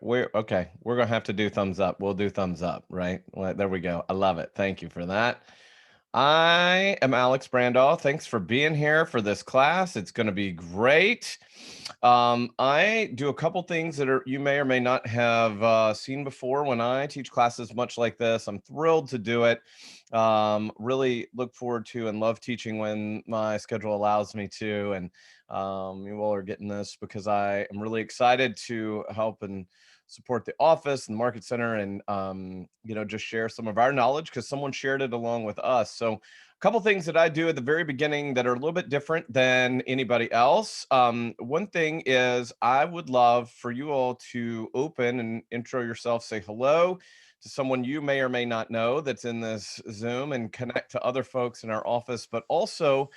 We're okay. We're gonna have to do thumbs up. We'll do thumbs up, right? Well, there we go. I love it. Thank you for that. I am Alex Brandau. Thanks for being here for this class. It's going to be great. I do a couple things that you may or may not have seen before when I teach classes much like this. I'm thrilled to do it. Really look forward to and love teaching when my schedule allows me to. And you all are getting this because I am really excited to help and support the office and the market center and just share some of our knowledge because someone shared it along with us. So a couple things that I do at the very beginning that are a little bit different than anybody else. One thing is I would love for you all to open and intro yourself, say hello to someone you may or may not know that's in this Zoom and connect to other folks in our office. But also,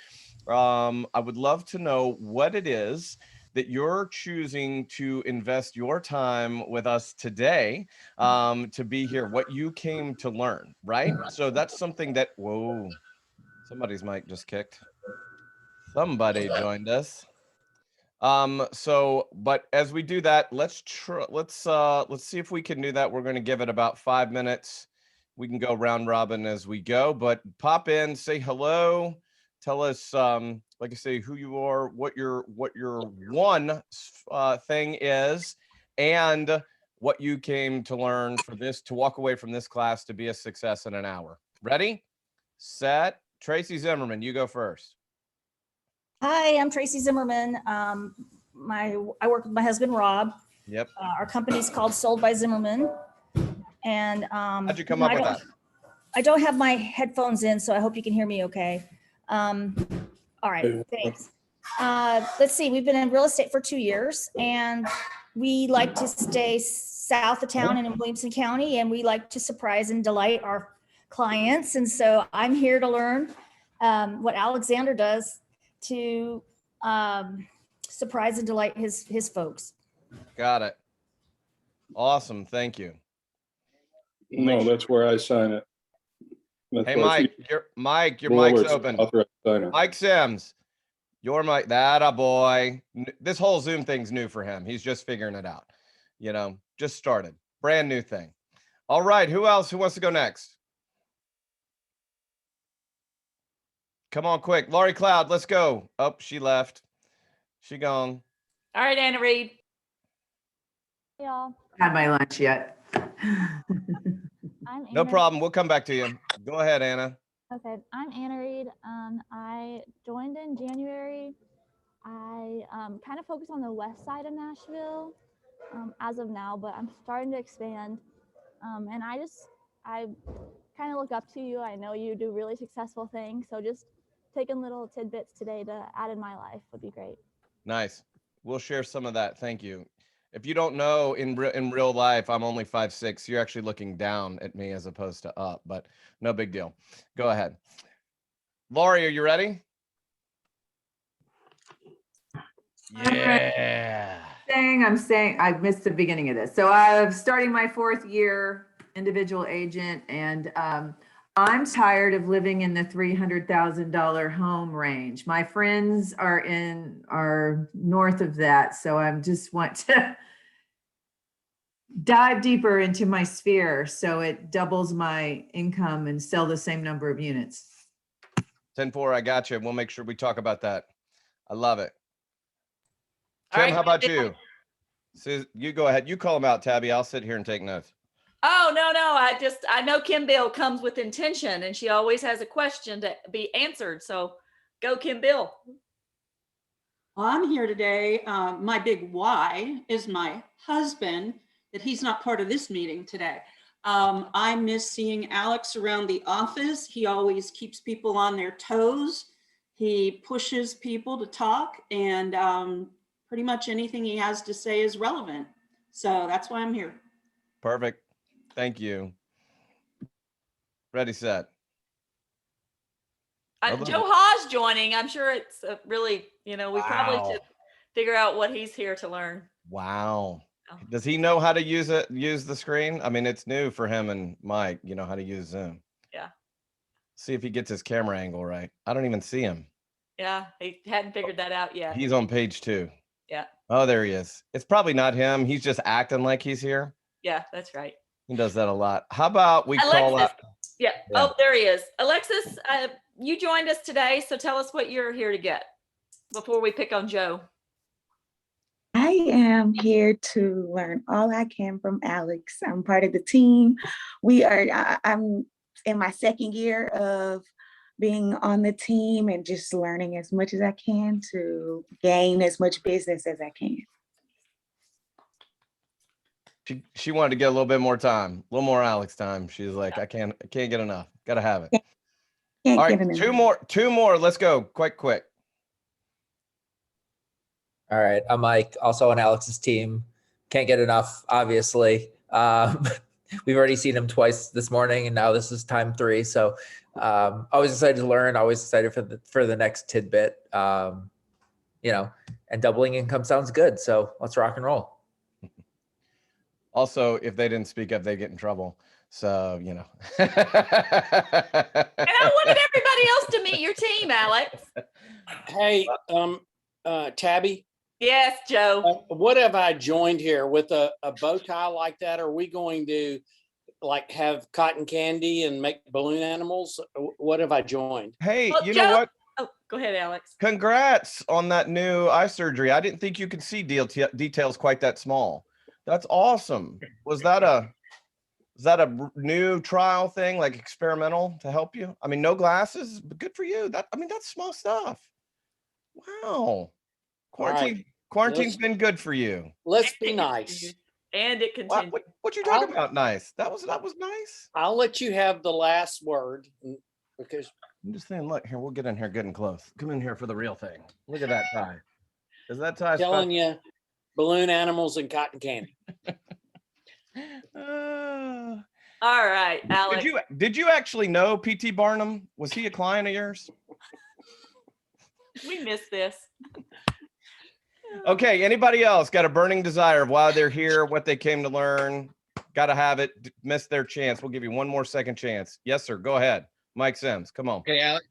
I would love to know what it is that you're choosing to invest your time with us today to be here, what you came to learn, right? So that's something that, whoa, somebody's mic just kicked. Somebody joined us. But as we do that, let's see if we can do that. We're going to give it about 5 minutes. We can go round robin as we go, but pop in, say hello, tell us, like I say, who you are, what your one thing is, and what you came to learn for this, to walk away from this class to be a success in an hour. Ready, set. Tracy Zimmerman, you go first. Hi, I'm Tracy Zimmerman. I work with my husband, Rob. Yep. Our company's called Sold by Zimmerman. And how'd you come up with that? I don't have my headphones in, so I hope you can hear me okay. All right, thanks. Let's see, we've been in real estate for 2 years, and we like to stay south of town and in Williamson County, and we like to surprise and delight our clients. And so I'm here to learn what Alexander does to surprise and delight his folks. Got it. Awesome. Thank you. No, that's where I sign it. That's hey, Mike, your mic's open. Mike Sims, your mic. That a boy. This whole Zoom thing's new for him. He's just figuring it out. Just started. Brand new thing. All right. Who else? Who wants to go next? Come on, quick. Laurie Cloud, let's go. Oh, she left. She gone. All right, Anna Reed. Hey, y'all. Had my lunch yet. I'm Anna. No problem. We'll come back to you. Go ahead, Anna. Okay, I'm Anna Reed. I joined in January. I kind of focus on the west side of Nashville as of now, but I'm starting to expand. And I kind of look up to you. I know you do really successful things. So just taking little tidbits today to add in my life would be great. Nice. We'll share some of that. Thank you. If you don't know, in real life, I'm only 5'6". You're actually looking down at me as opposed to up, but no big deal. Go ahead. Laurie, are you ready? Yeah. I'm saying I missed the beginning of this. So I'm starting my 4th year individual agent, and I'm tired of living in the $300,000 home range. My friends are north of that, so I just want to dive deeper into my sphere so it doubles my income and sell the same number of units. 10-4, I got you. We'll make sure we talk about that. I love it. All Tim, right, how about you? So you go ahead. You call them out, Tabby. I'll sit here and take notes. Oh, no. I know Kim Bill comes with intention, and she always has a question to be answered. So go, Kim Bill. Well, I'm here today. My big why is my husband, that he's not part of this meeting today. I miss seeing Alex around the office. He always keeps people on their toes. He pushes people to talk, and pretty much anything he has to say is relevant. So that's why I'm here. Perfect. Thank you. Ready, set. Joe Haas joining. I'm sure it's really, we probably should figure out what he's here to learn. Wow. Does he know how to use the screen? I mean, it's new for him and Mike, how to use Zoom. Yeah. See if he gets his camera angle right. I don't even see him. Yeah, he hadn't figured that out yet. He's on page 2. Yeah. Oh, there he is. It's probably not him. He's just acting like he's here. Yeah, that's right. He does that a lot. How about we call Alexis. up? Yeah. Yeah. Oh, there he is. Alexis, you joined us today, so tell us what you're here to get before we pick on Joe. I am here to learn all I can from Alex. I'm part of the team. I'm in my second year of being on the team and just learning as much as I can to gain as much business as I can. She wanted to get a little bit more time, a little more Alex time. She's like, I can't get enough. Got to have it. Can't All right, get enough. two more. Let's go. Quick. All right, I'm Mike, also on Alex's team. Can't get enough, obviously. We've already seen him twice this morning, and now this is time 3. So always excited to learn, always excited for the next tidbit. And doubling income sounds good. So let's rock and roll. Also, if they didn't speak up, they get in trouble. So, And I wanted everybody else to meet your team, Alex. Hey, Tabby, Yes, Joe. what have I joined here with a bow tie like that? Are we going to like have cotton candy and make balloon animals? What have I joined? Hey, Well, you Joe- know what? Oh, go ahead, Alex. Congrats on that new eye surgery. I didn't think you could see details quite that small. That's awesome. Was that a new trial thing, like experimental to help you? I mean, no glasses, but good for you. That's small stuff. Wow. Quarantine's been good for you. Let's be nice. And it continues. What you talking about? Nice. That was nice. I'll let you have the last word because I'm just saying, look, here, we'll get in here good and close. Come in here for the real thing. Look at that tie. Is that tie telling you balloon animals and cotton candy. All right, Alex. Did you actually know P.T. Barnum? Was he a client of yours? We missed this. Okay, anybody else got a burning desire of why they're here, what they came to learn? Got to have it, miss their chance. We'll give you one more second chance. Yes, sir. Go ahead. Mike Sims, come on. Okay, Alex,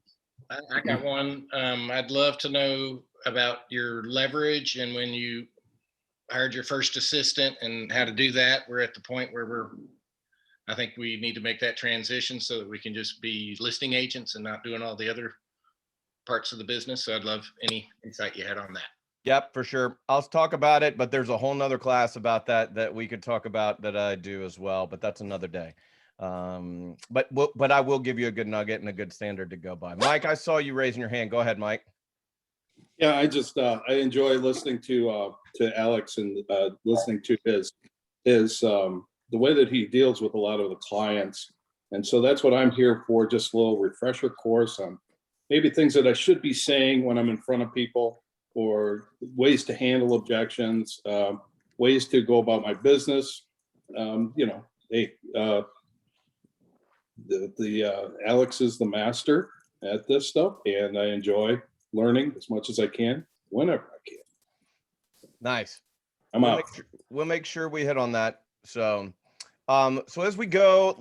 I got one. I'd love to know about your leverage and when you hired your first assistant and how to do that. We're at the point where I think we need to make that transition so that we can just be listing agents and not doing all the other parts of the business. So I'd love any insight you had on that. Yep, for sure. I'll talk about it, but there's a whole nother class about that we could talk about that I do as well, but that's another day. But I will give you a good nugget and a good standard to go by. Mike, I saw you raising your hand. Go ahead, Mike. Yeah, I just I enjoy listening to Alex and listening to his the way that he deals with a lot of the clients. And so that's what I'm here for, just a little refresher course on maybe things that I should be saying when I'm in front of people, or ways to handle objections, ways to go about my business. Alex is the master at this stuff, and I enjoy learning as much as I can, whenever I can. Nice. Out. We'll make sure we hit on that. So as we go,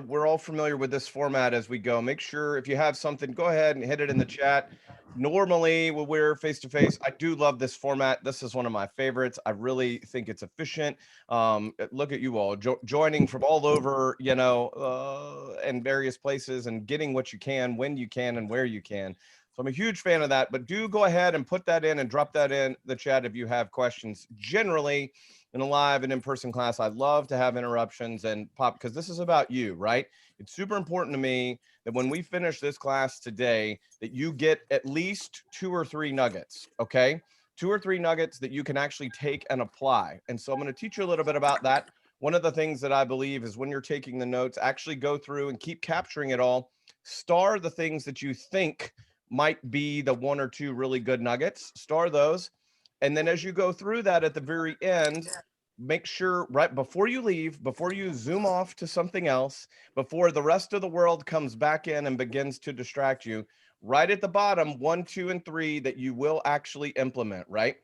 we're all familiar with this format as we go. Make sure if you have something, go ahead and hit it in the chat. Normally when we're face-to-face, I do love this format. This is one of my favorites. I really think it's efficient. Look at you all joining from all over, and various places and getting what you can, when you can, and where you can. So I'm a huge fan of that, but do go ahead and put that in and drop that in the chat if you have questions. Generally, in a live and in-person class, I love to have interruptions and pop, because this is about you, right? It's super important to me that when we finish this class today, that you get at least 2 or 3 nuggets, okay? 2 or 3 nuggets that you can actually take and apply. And so I'm going to teach you a little bit about that. One of the things that I believe is when you're taking the notes, actually go through and keep capturing it all. Star the things that you think might be the 1 or 2 really good nuggets. Star those. And then as you go through that at the very end, make sure right before you leave, before you zoom off to something else, before the rest of the world comes back in and begins to distract you, right at the bottom, 1, 2, and 3 that you will actually implement, right?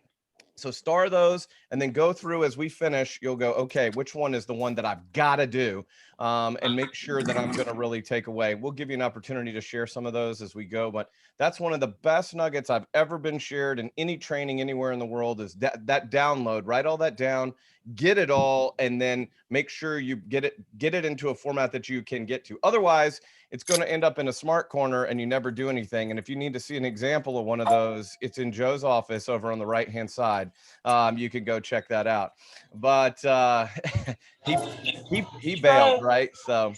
So star those and then go through as we finish. You'll go, okay, which one is the one that I've got to do, and make sure that I'm going to really take away. We'll give you an opportunity to share some of those as we go. But that's one of the best nuggets I've ever been shared in any training anywhere in the world is that download, write all that down, get it all, and then make sure you get it into a format that you can get to. Otherwise, it's going to end up in a smart corner and you never do anything. And if you need to see an example of one of those, it's in Joe's office over on the right-hand side. You can go check that out. But he bailed, right? So,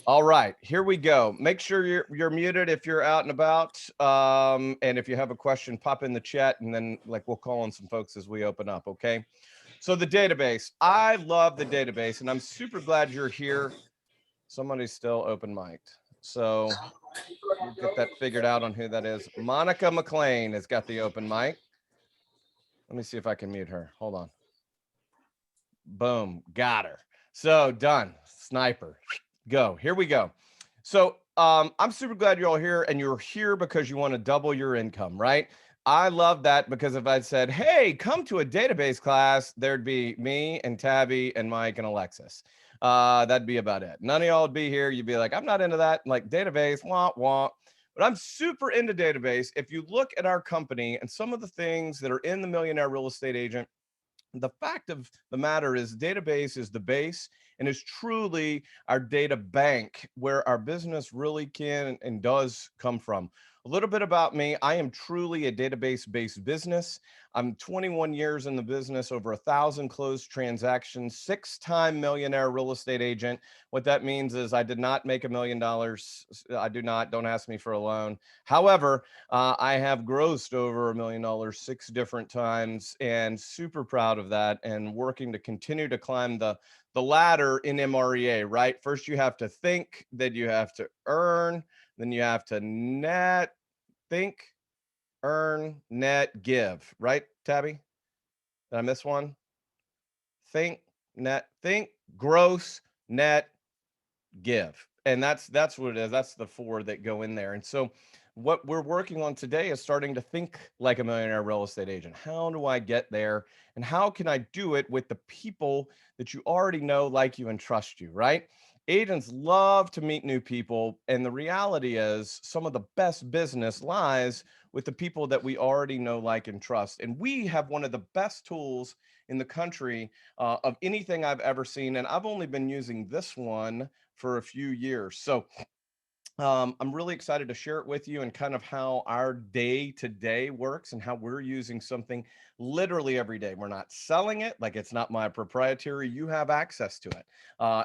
all right, here we go. Make sure you're muted if you're out and about. And if you have a question, pop in the chat, and then we'll call on some folks as we open up. Okay. So the database, I love the database, and I'm super glad you're here. Somebody's still open mic'd. So we'll get that figured out on who that is. Monica McLean has got the open mic. Let me see if I can mute her. Hold on. Boom. Got her. So done. Sniper. Go. Here we go. So I'm super glad you're all here, and you're here because you want to double your income, right? I love that, because if I'd said, hey, come to a database class, there'd be me and Tabby and Mike and Alexis. That'd be about it. None of y'all would be here. You'd be like, I'm not into that. Like, database, wah, wah. But I'm super into database. If you look at our company and some of the things that are in the Millionaire Real Estate Agent, the fact of the matter is database is the base and is truly our data bank where our business really can and does come from. A little bit about me. I am truly a database-based business. I'm 21 years in the business, over 1,000 closed transactions, 6-time millionaire real estate agent. What that means is I did not make $1 million. I do not. Don't ask me for a loan. However, I have grossed over $1 million 6 different times, and super proud of that, and working to continue to climb the ladder in MREA, right? First, you have to think, then you have to earn, then you have to think, earn, net, give, right, Tabby? Did I miss one? Think, gross, net, give. And that's what it is. That's the 4 that go in there. And so what we're working on today is starting to think like a millionaire real estate agent. How do I get there? And how can I do it with the people that you already know, like you, and trust you, right? Agents love to meet new people. And the reality is some of the best business lies with the people that we already know, like, and trust. And we have one of the best tools in the country of anything I've ever seen. And I've only been using this one for a few years. So I'm really excited to share it with you, and kind of how our day to day works and how we're using something literally every day. We're not selling it, like it's not my proprietary. You have access to it.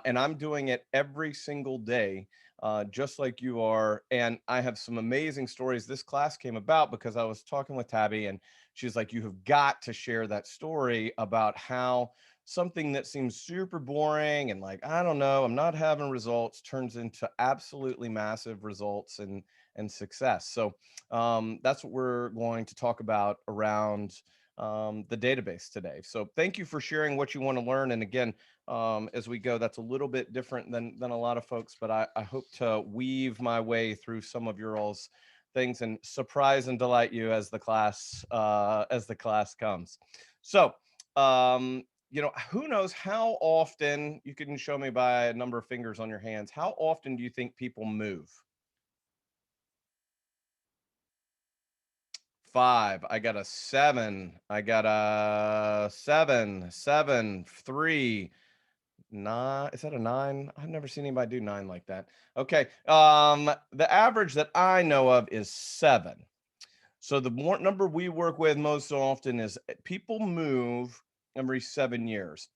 And I'm doing it every single day, just like you are. And I have some amazing stories. This class came about because I was talking with Tabby, and she's like, you have got to share that story about how something that seems super boring and like, I don't know, I'm not having results, turns into absolutely massive results and success. So that's what we're going to talk about around the database today. So thank you for sharing what you want to learn. And again, as we go, that's a little bit different than a lot of folks, but I hope to weave my way through some of your all's things and surprise and delight you as the class comes. So who knows how often, you can show me by a number of fingers on your hands, how often do you think people move? 5. I got a 7. I got a 7, 3, 9. Is that a 9? I've never seen anybody do 9 like that. Okay. The average that I know of is 7. So the number we work with most often is people move every 7 years.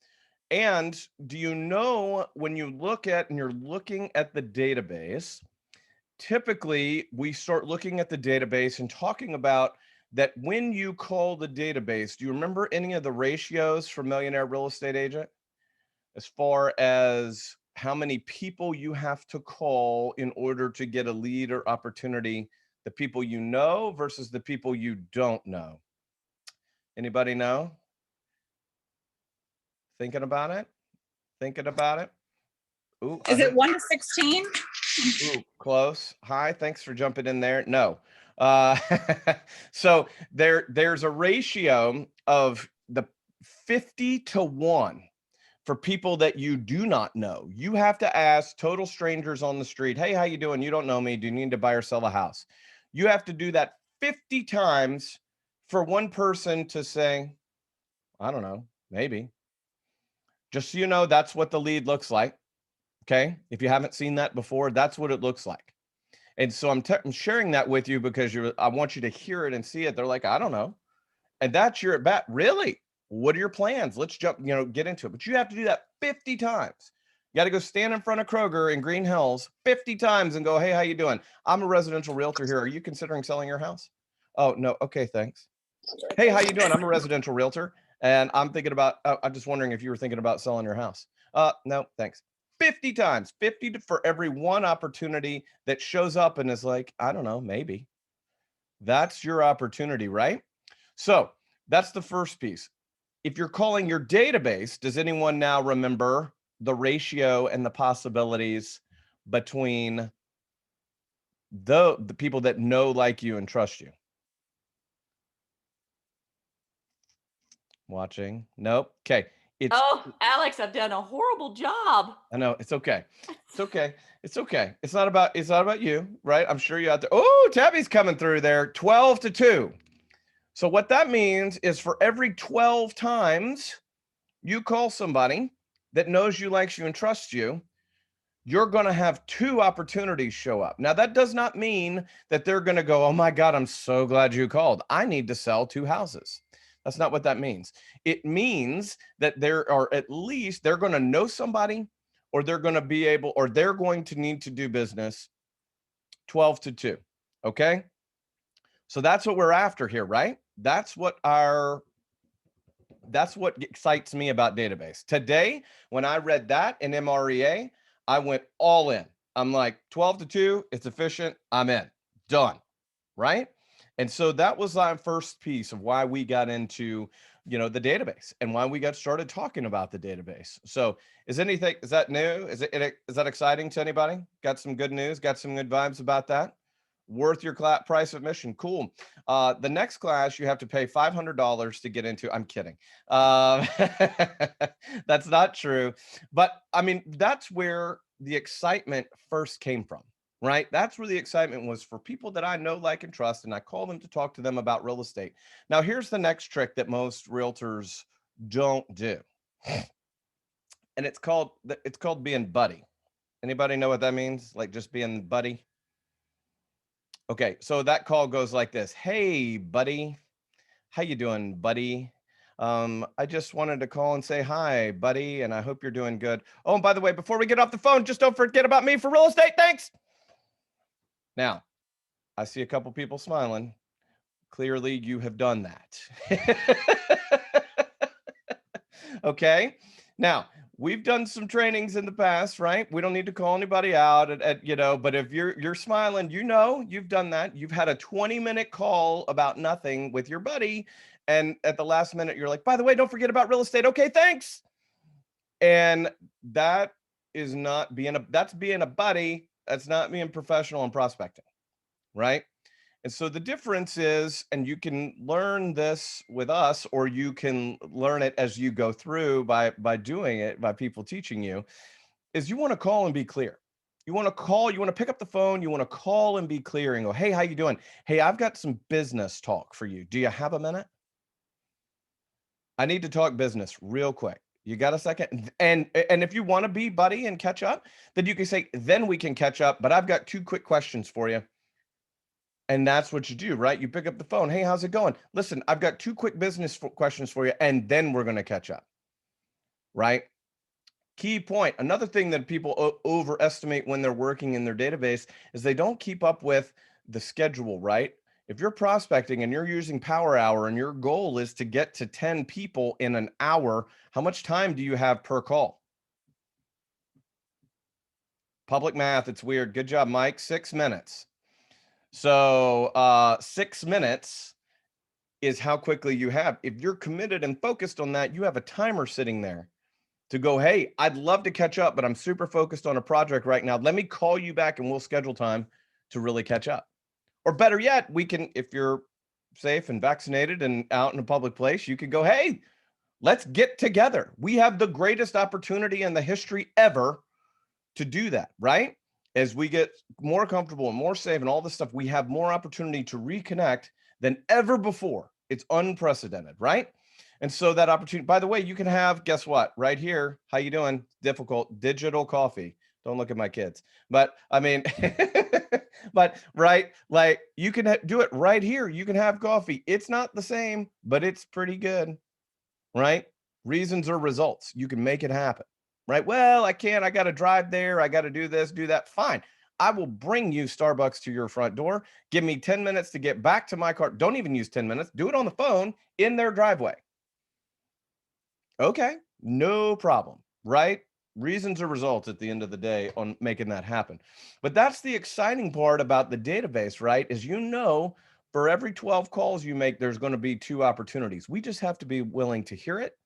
And do you know, when you look at and you're looking at the database, typically we start looking at the database and talking about that when you call the database, do you remember any of the ratios for Millionaire Real Estate Agent? As far as how many people you have to call in order to get a lead or opportunity, the people you know versus the people you don't know. Anybody know? Thinking about it? Ooh, Is it 1 to 16? Ooh, close. Hi, thanks for jumping in there. No. Uh, so there's a ratio of the 50-1 for people that you do not know. You have to ask total strangers on the street, hey, how you doing? You don't know me. Do you need to buy or sell a house? You have to do that 50 times for one person to say, I don't know, maybe. Just so you know, that's what the lead looks like. Okay. If you haven't seen that before, that's what it looks like. And so I'm sharing that with you because I want you to hear it and see it. They're like, I don't know. And that's your at bat. Really? What are your plans? Let's jump, get into it. But you have to do that 50 times. You got to go stand in front of Kroger in Green Hills 50 times and go, hey, how you doing? I'm a residential realtor here. Are you considering selling your house? Oh, no. Okay, thanks. Hey, how you doing? I'm a residential realtor and I'm thinking about, I'm just wondering if you were thinking about selling your house. No, thanks. 50 times, for every one opportunity that shows up and is like, I don't know, maybe. That's your opportunity, right? So that's the first piece. If you're calling your database, does anyone now remember the ratio and the possibilities between the people that know, like you, and trust you? Watching? Nope. Okay. Oh, Alex, I've done a horrible job. I know, it's okay. It's okay. It's okay. It's not about you, right? I'm sure you out there. Oh, Tabby's coming through there. 12-2. So what that means is for every 12 times you call somebody that knows you, likes you, and trusts you, you're going to have 2 opportunities show up. Now, that does not mean that they're going to go, oh my God, I'm so glad you called. I need to sell 2 houses. That's not what that means. It means that there are at least, they're going to know somebody, or they're going to be able, or they're going to need to do business 12-2. Okay. So that's what we're after here, right? That's what excites me about database. Today, when I read that in MREA, I went all in. I'm like 12-2, it's efficient, I'm in, done, right? And so that was our first piece of why we got into, the database and why we got started talking about the database. So is that new? Is that exciting to anybody? Got some good news? Got some good vibes about that? Worth your price of admission. Cool. The next class you have to pay $500 to get into. I'm kidding. That's not true. But I mean, that's where the excitement first came from, right? That's where the excitement was for people that I know, like, and trust, and I call them to talk to them about real estate. Now, here's the next trick that most realtors don't do. And it's called being buddy. Anybody know what that means? Like just being buddy? Okay, so that call goes like this. Hey, buddy. How you doing, buddy? I just wanted to call and say hi, buddy, and I hope you're doing good. Oh, and by the way, before we get off the phone, just don't forget about me for real estate. Thanks. Now, I see a couple people smiling. Clearly, you have done that. Okay. Now, we've done some trainings in the past, right? We don't need to call anybody out but if you're smiling, you've done that. You've had a 20-minute call about nothing with your buddy. And at the last minute, you're like, by the way, don't forget about real estate. Okay, thanks. And that is not that's being a buddy. That's not being professional and prospecting, right? And so the difference is, and you can learn this with us, or you can learn it as you go through by doing it, by people teaching you, is you want to call and be clear. You want to pick up the phone, you want to call and be clear and go, hey, how you doing? Hey, I've got some business talk for you. Do you have a minute? I need to talk business real quick. You got a second? And if you want to be buddy and catch up, then you can say, then we can catch up, but I've got 2 quick questions for you. And that's what you do, right? You pick up the phone. Hey, how's it going? Listen, I've got 2 quick business questions for you, and then we're going to catch up, right? Key point. Another thing that people overestimate when they're working in their database is they don't keep up with the schedule, right? If you're prospecting and you're using Power Hour and your goal is to get to 10 people in an hour, how much time do you have per call? Public math, it's weird. Good job, Mike. 6 minutes. So 6 minutes is how quickly you have. If you're committed and focused on that, you have a timer sitting there to go, hey, I'd love to catch up, but I'm super focused on a project right now. Let me call you back and we'll schedule time to really catch up. Or better yet, we can, if you're safe and vaccinated and out in a public place, you could go, hey, let's get together. We have the greatest opportunity in the history ever to do that, right? As we get more comfortable and more safe and all this stuff, we have more opportunity to reconnect than ever before. It's unprecedented, right? And so that opportunity, by the way, you can have, guess what, right here, how you doing? Difficult, digital coffee. Don't look at my kids. But I mean, but right, like you can do it right here. You can have coffee. It's not the same, but it's pretty good, right? Reasons or results. You can make it happen, right? Well, I can't. I got to drive there. I got to do this, do that. Fine. I will bring you Starbucks to your front door. Give me 10 minutes to get back to my car. Don't even use 10 minutes. Do it on the phone in their driveway. Okay, no problem, right? Reasons or results at the end of the day on making that happen. But that's the exciting part about the database, right? Is for every 12 calls you make, there's going to be 2 opportunities. We just have to be willing to hear it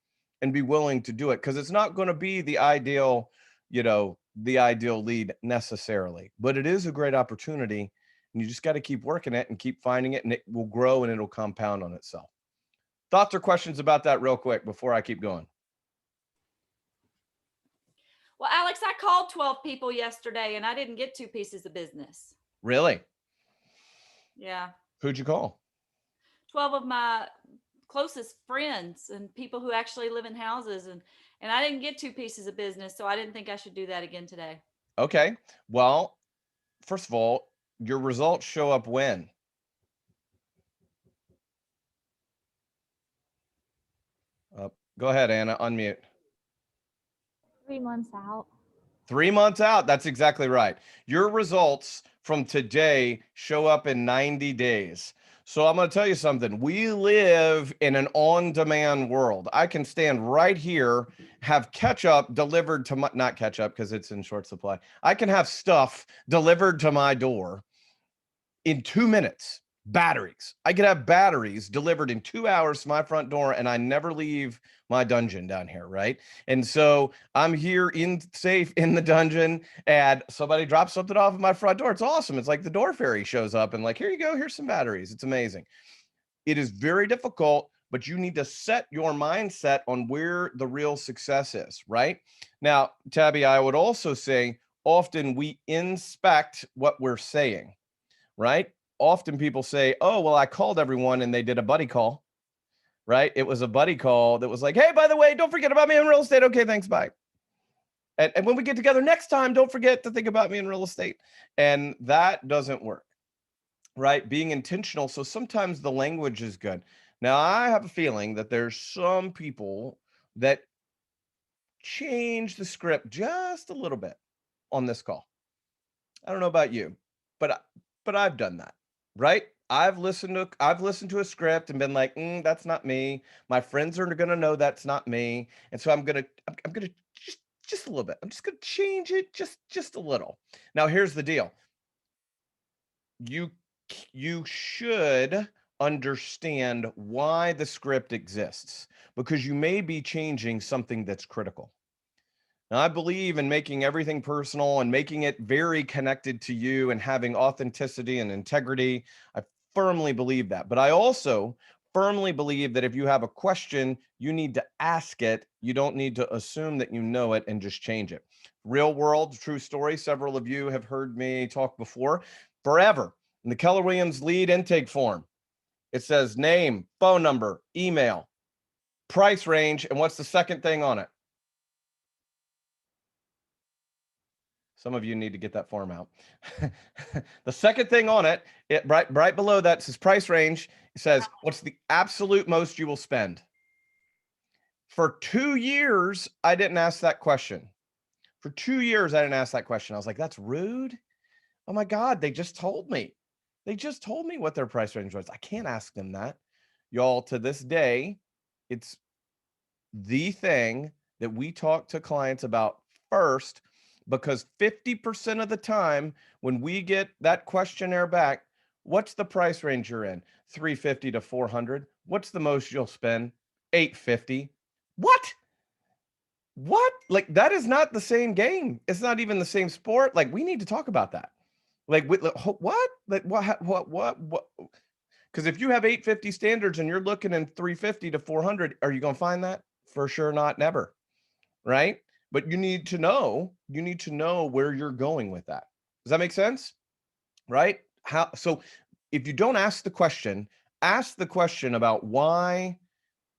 and be willing to do it, because it's not going to be the ideal, the ideal lead necessarily, but it is a great opportunity, and you just got to keep working it and keep finding it, and it will grow and it'll compound on itself. Thoughts or questions about that real quick before I keep going? Well, Alex, I called 12 people yesterday and I didn't get 2 pieces of business. Really? Yeah. Who'd you call? 12 of my closest friends and people who actually live in houses, and I didn't get 2 pieces of business, so I didn't think I should do that again today. Okay. Well, first of all, your results show up when? Go ahead, Anna, unmute. 3 months out. 3 months out. That's exactly right. Your results from today show up in 90 days. So I'm going to tell you something. We live in an on-demand world. I can stand right here, have ketchup delivered to my, not ketchup because it's in short supply. I can have stuff delivered to my door in 2 minutes. Batteries. I could have batteries delivered in 2 hours to my front door, and I never leave my dungeon down here, right? And so I'm here safe in the dungeon, and somebody drops something off at my front door. It's awesome. It's like the door fairy shows up and like, here you go, here's some batteries. It's amazing. It is very difficult, but you need to set your mindset on where the real success is, right? Now, Tabby, I would also say often we inspect what we're saying, right? Often people say, oh, well, I called everyone and they did a buddy call, right? It was a buddy call that was like, hey, by the way, don't forget about me in real estate. Okay, thanks, bye. And when we get together next time, don't forget to think about me in real estate. And that doesn't work, right? Being intentional. So sometimes the language is good. Now, I have a feeling that there's some people that change the script just a little bit on this call. I don't know about you, but I've done that. Right? I've listened to a script and been like, that's not me. My friends are going to know that's not me. And so I'm going to just a little bit. I'm just going to change it just a little. Now, here's the deal. You should understand why the script exists, because you may be changing something that's critical. Now, I believe in making everything personal and making it very connected to you and having authenticity and integrity. I firmly believe that. But I also firmly believe that if you have a question, you need to ask it. You don't need to assume that you know it and just change it. Real world, true story. Several of you have heard me talk before. Forever, in the Keller Williams lead intake form, it says name, phone number, email, price range, and what's the second thing on it? Some of you need to get that form out. The second thing on it, right below that says price range. It says, what's the absolute most you will spend? For 2 years, I didn't ask that question. For 2 years, I didn't ask that question. I was like, that's rude. Oh my God, they just told me. They just told me what their price range was. I can't ask them that. Y'all, to this day, it's the thing that we talk to clients about first, because 50% of the time when we get that questionnaire back, what's the price range you're in? 350 to 400. What's the most you'll spend? 850. What? Like, that is not the same game. It's not even the same sport. Like, we need to talk about that, Like, what? Like, what? Because if you have 850 standards and you're looking in 350 to 400, are you going to find that? For sure not, never. Right? But you need to know where you're going with that. Does that make sense? Right? So if you don't ask the question about why,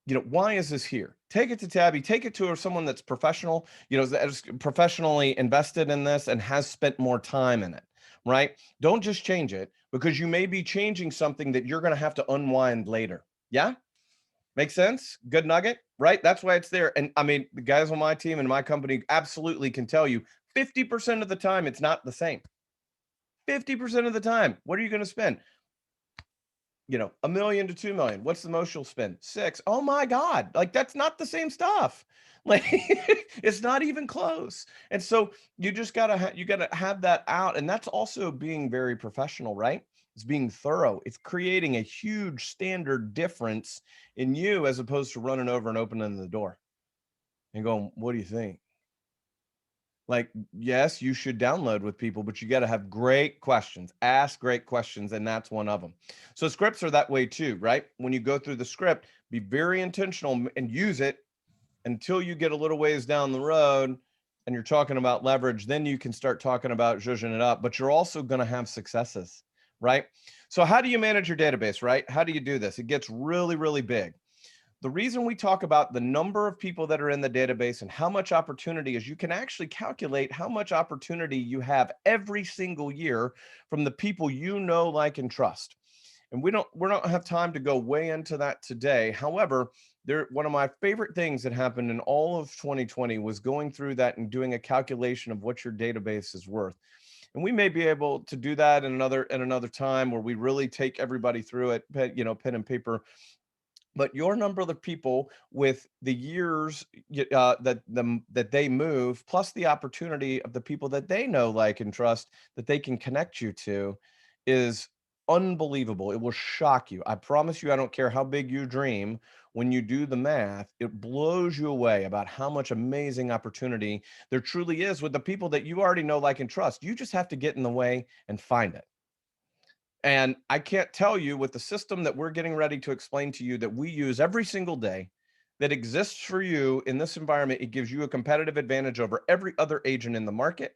why is this here? Take it to Tabby, take it to someone that's professional, that is professionally invested in this and has spent more time in it, right? Don't just change it, because you may be changing something that you're going to have to unwind later. Yeah? Make sense? Good nugget, right? That's why it's there. And I mean, the guys on my team and my company absolutely can tell you 50% of the time it's not the same. 50% of the time, what are you going to spend? $1 million to 2 million. What's the most you'll spend? 6. Oh my God. Like, that's not the same stuff. Like, it's not even close. And so you just gotta have that out. And that's also being very professional, right? It's being thorough. It's creating a huge standard difference in you, as opposed to running over and opening the door and going, what do you think? Like, yes, you should download with people, but you got to have great questions, ask great questions. And that's one of them. So scripts are that way too, right? When you go through the script, be very intentional and use it until you get a little ways down the road and you're talking about leverage. Then you can start talking about zhuzhing it up, but you're also going to have successes, right? So how do you manage your database, right? How do you do this? It gets really, really big. The reason we talk about the number of people that are in the database and how much opportunity is, you can actually calculate how much opportunity you have every single year from the people you know, like, and trust. And we don't have time to go way into that today. However, one of my favorite things that happened in all of 2020 was going through that and doing a calculation of what your database is worth. And we may be able to do that in another time where we really take everybody through it, pen and paper. But your number of the people with the years that they move, plus the opportunity of the people that they know, like, and trust, that they can connect you to, is unbelievable. It will shock you. I promise you, I don't care how big you dream. When you do the math, it blows you away about how much amazing opportunity there truly is with the people that you already know, like, and trust. You just have to get in the way and find it. And I can't tell you, with the system that we're getting ready to explain to you that we use every single day, that exists for you in this environment, it gives you a competitive advantage over every other agent in the market.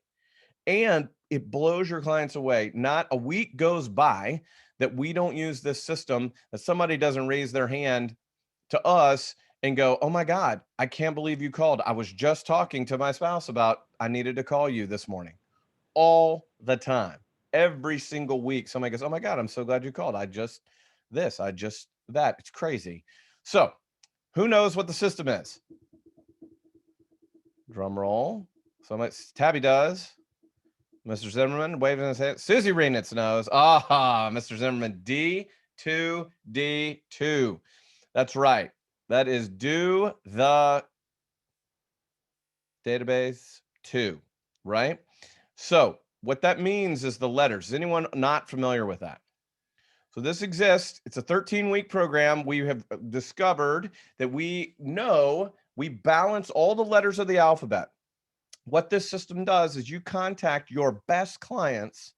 And it blows your clients away. Not a week goes by that we don't use this system, that somebody doesn't raise their hand to us and go, oh my God, I can't believe you called. I was just talking to my spouse about, I needed to call you this morning. All the time. Every single week, somebody goes, oh my God, I'm so glad you called. I just that. It's crazy. So who knows what the system is? Drum roll. Tabby does. Mr. Zimmerman waving his hand. Susie Renitz knows. Aha, Mr. Zimmerman, D2D2. That's right. That is do the database 2, right? So what that means is the letters. Is anyone not familiar with that? So this exists. It's a 13-week program. We have discovered that we balance all the letters of the alphabet. What this system does is you contact your best clients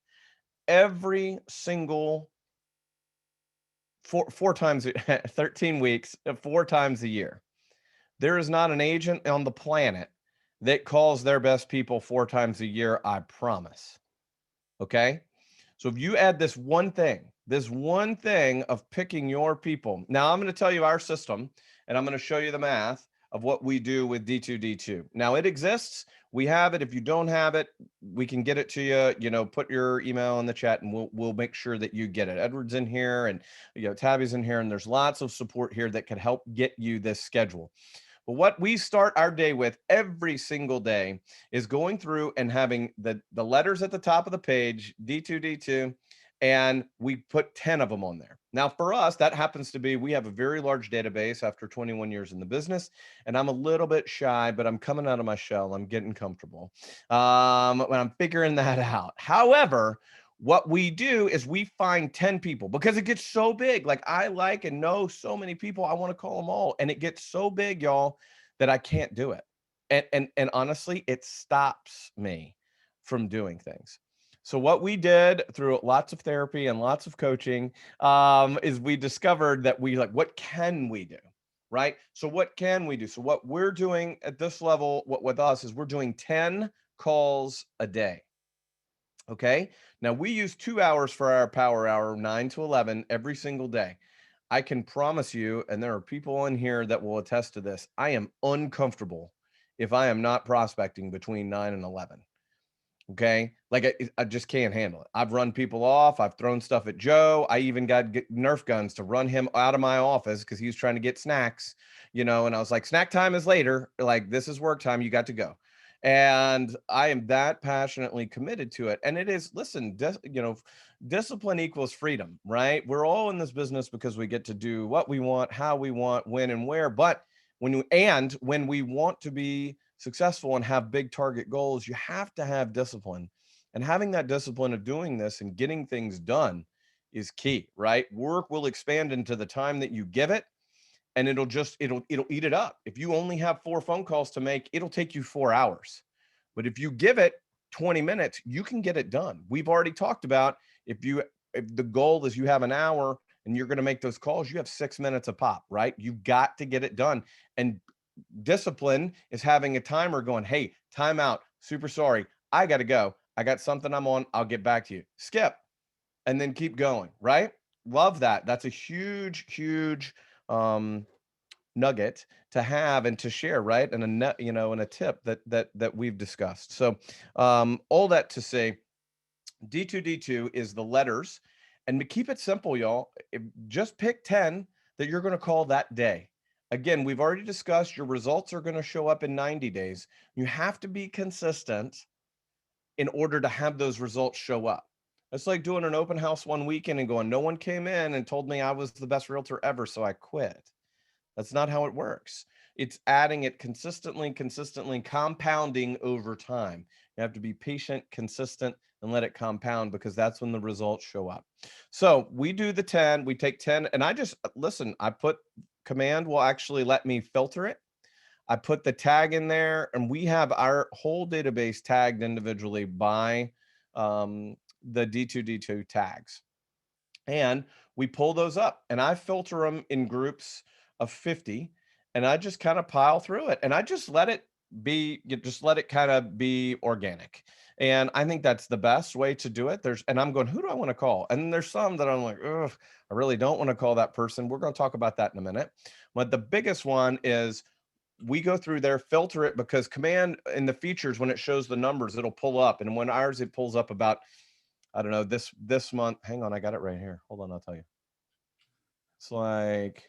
every single four times, 13 weeks, 4 times a year. There is not an agent on the planet that calls their best people 4 times a year, I promise. Okay? So if you add this one thing of picking your people. Now I'm going to tell you our system, and I'm going to show you the math of what we do with D2D2. Now it exists. We have it. If you don't have it, we can get it to you. Put your email in the chat and we'll make sure that you get it. Edward's in here and Tabby's in here, and there's lots of support here that can help get you this schedule. But what we start our day with every single day is going through and having the letters at the top of the page, D2D2, and we put 10 of them on there. Now for us, that happens to be, we have a very large database after 21 years in the business, and I'm a little bit shy, but I'm coming out of my shell. I'm getting comfortable when I'm figuring that out. However, what we do is we find 10 people because it gets so big. Like, I like and know so many people, I want to call them all. And it gets so big, y'all, that I can't do it. And honestly, it stops me from doing things. So what we did through lots of therapy and lots of coaching is we discovered that what can we do? Right? So what can we do? So what we're doing at this level, what with us is we're doing 10 calls a day. Okay. Now we use 2 hours for our power hour, 9 to 11 every single day. I can promise you, and there are people in here that will attest to this, I am uncomfortable if I am not prospecting between 9 and 11. Okay. Like I just can't handle it. I've run people off. I've thrown stuff at Joe. I even got Nerf guns to run him out of my office because he was trying to get snacks, and I was like, snack time is later. Like, this is work time. You got to go. And I am that passionately committed to it. And it is, listen, discipline equals freedom, right? We're all in this business because we get to do what we want, how we want, when and where. But when we want to be successful and have big target goals, you have to have discipline. And having that discipline of doing this and getting things done is key, right? Work will expand into the time that you give it, and it'll eat it up. If you only have 4 phone calls to make, it'll take you 4 hours. But if you give it 20 minutes, you can get it done. We've already talked about if the goal is you have an hour and you're going to make those calls, you have 6 minutes a pop, right? You've got to get it done. And discipline is having a timer going, hey, time out. Super sorry. I got to go. I got something I'm on. I'll get back to you. Skip and then keep going, right? Love that. That's a huge, huge nugget to have and to share, right? And and a tip that we've discussed. So all that to say, D2D2 is the letters, and to keep it simple, y'all, just pick 10 that you're going to call that day. Again, we've already discussed your results are going to show up in 90 days. You have to be consistent in order to have those results show up. It's like doing an open house one weekend and going, no one came in and told me I was the best realtor ever, so I quit. That's not how it works. It's adding it consistently, compounding over time. You have to be patient, consistent, and let it compound, because that's when the results show up. So we do the 10, we take 10, and I put Command will actually let me filter it. I put the tag in there, and we have our whole database tagged individually by the D2D2 tags. And we pull those up, and I filter them in groups of 50, and I just kind of pile through it, and I just let it kind of be organic. And I think that's the best way to do it. And I'm going, who do I want to call? And there's some that I'm like, ugh, I really don't want to call that person. We're going to talk about that in a minute. But the biggest one is we go through there, filter it, because Command in the features, when it shows the numbers, it'll pull up. And when ours, it pulls up about, I don't know, this month. Hang on, I got it right here. Hold on, I'll tell you. It's like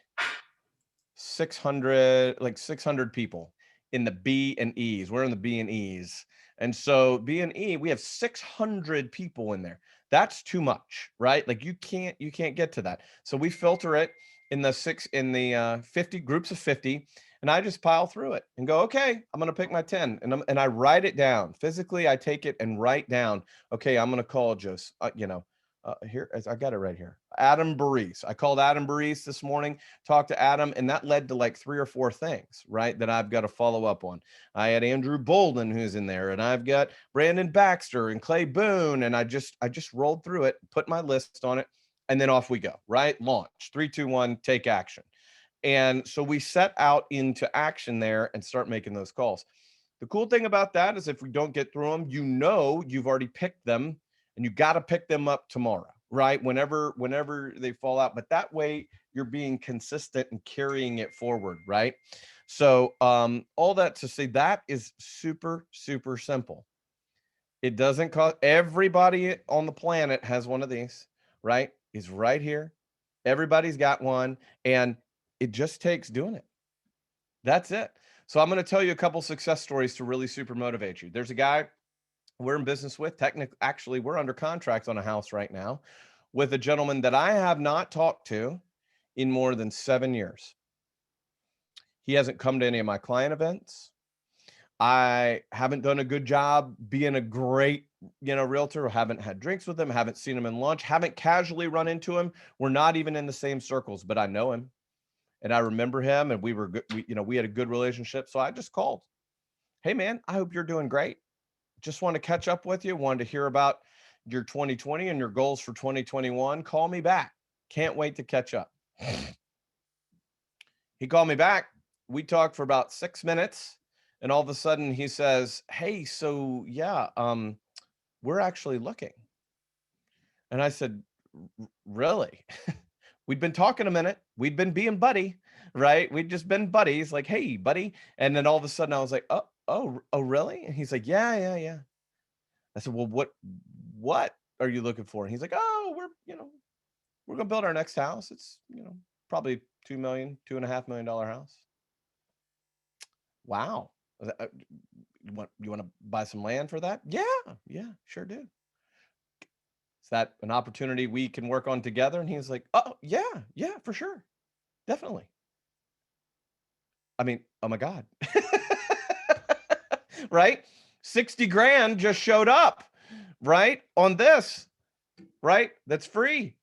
600 people in the B and E's. We're in the B and E's. And so B and E, we have 600 people in there. That's too much, right? Like you can't get to that. So we filter it in the 50 groups of 50. And I just pile through it and go, okay, I'm going to pick my 10, and I write it down physically. I take it and write down, okay, I'm going to call Joseph, here, I got it right here. Adam Baris. I called Adam Baris this morning, talked to Adam, and that led to like 3 or 4 things, right, that I've got to follow up on. I had Andrew Bolden who's in there, and I've got Brandon Baxter and Clay Boone, and I just rolled through it, put my list on it, and then off we go, right? Launch, 3, 2, 1, take action. And so we set out into action there and start making those calls. The cool thing about that is if we don't get through them, you've already picked them, and you got to pick them up tomorrow, right? Whenever they fall out. But that way you're being consistent and carrying it forward, right? So all that to say, that is super, super simple. It doesn't cost. Everybody on the planet has one of these, right? It's right here. Everybody's got one, and it just takes doing it. That's it. So I'm going to tell you a couple success stories to really super motivate you. There's a guy we're in business with. Actually, we're under contract on a house right now with a gentleman that I have not talked to in more than 7 years. He hasn't come to any of my client events. I haven't done a good job being a great, realtor. Haven't had drinks with him. Haven't seen him in lunch. Haven't casually run into him. We're not even in the same circles, but I know him. And I remember him, and we were good. We had a good relationship. So I just called. Hey man, I hope you're doing great. Just want to catch up with you. Wanted to hear about, your 2020 and your goals for 2021, call me back. Can't wait to catch up. He called me back. We talked for about 6 minutes, and all of a sudden he says, hey, so yeah, we're actually looking. And I said, really? We'd been talking a minute. We'd been being buddy, right? We'd just been buddies, like, hey, buddy. And then all of a sudden I was like, oh, really? And he's like, yeah. I said, well, what are you looking for? And he's like, oh, we're going to build our next house. It's, probably $2.5 million house. Wow. You want to buy some land for that? Yeah, sure do. Is that an opportunity we can work on together? And he's like, oh, yeah, for sure. Definitely. I mean, oh my God. Right? 60 grand just showed up, right? On this, right? That's free.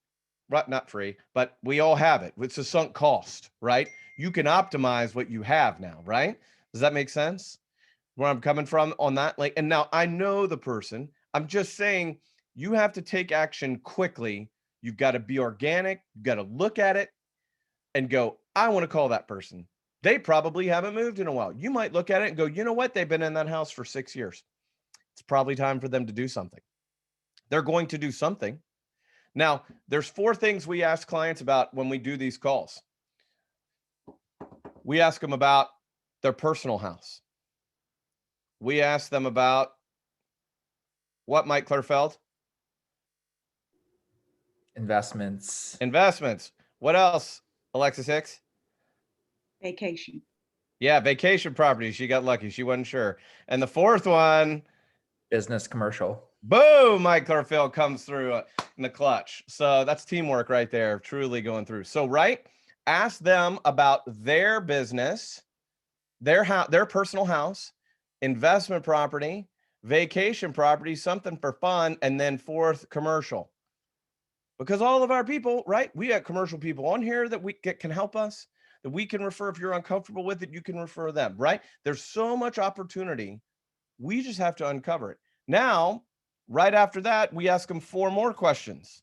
Right? Not free, but we all have it. It's a sunk cost, right? You can optimize what you have now, right? Does that make sense? Where I'm coming from on that? Like, and now I know the person. I'm just saying you have to take action quickly. You've got to be organic. You've got to look at it and go, I want to call that person. They probably haven't moved in a while. You might look at it and go, you know what? They've been in that house for 6 years. It's probably time for them to do something. They're going to do something. Now, there's 4 things we ask clients about when we do these calls. We ask them about their personal house. We ask them about what, Mike Klurfeld? Investments. What else, Alexis Hicks? Vacation. Yeah, vacation properties. She got lucky. She wasn't sure. And the 4th one, Business commercial. boom, Mike Klurfeld comes through in the clutch. So that's teamwork right there, truly going through. So, right, ask them about their business, their personal house, investment property, vacation property, something for fun, and then 4th, commercial. Because all of our people, right, we got commercial people on here that can help us, that we can refer. If you're uncomfortable with it, you can refer them, right? There's so much opportunity. We just have to uncover it. Now, right after that, we ask them 4 more questions.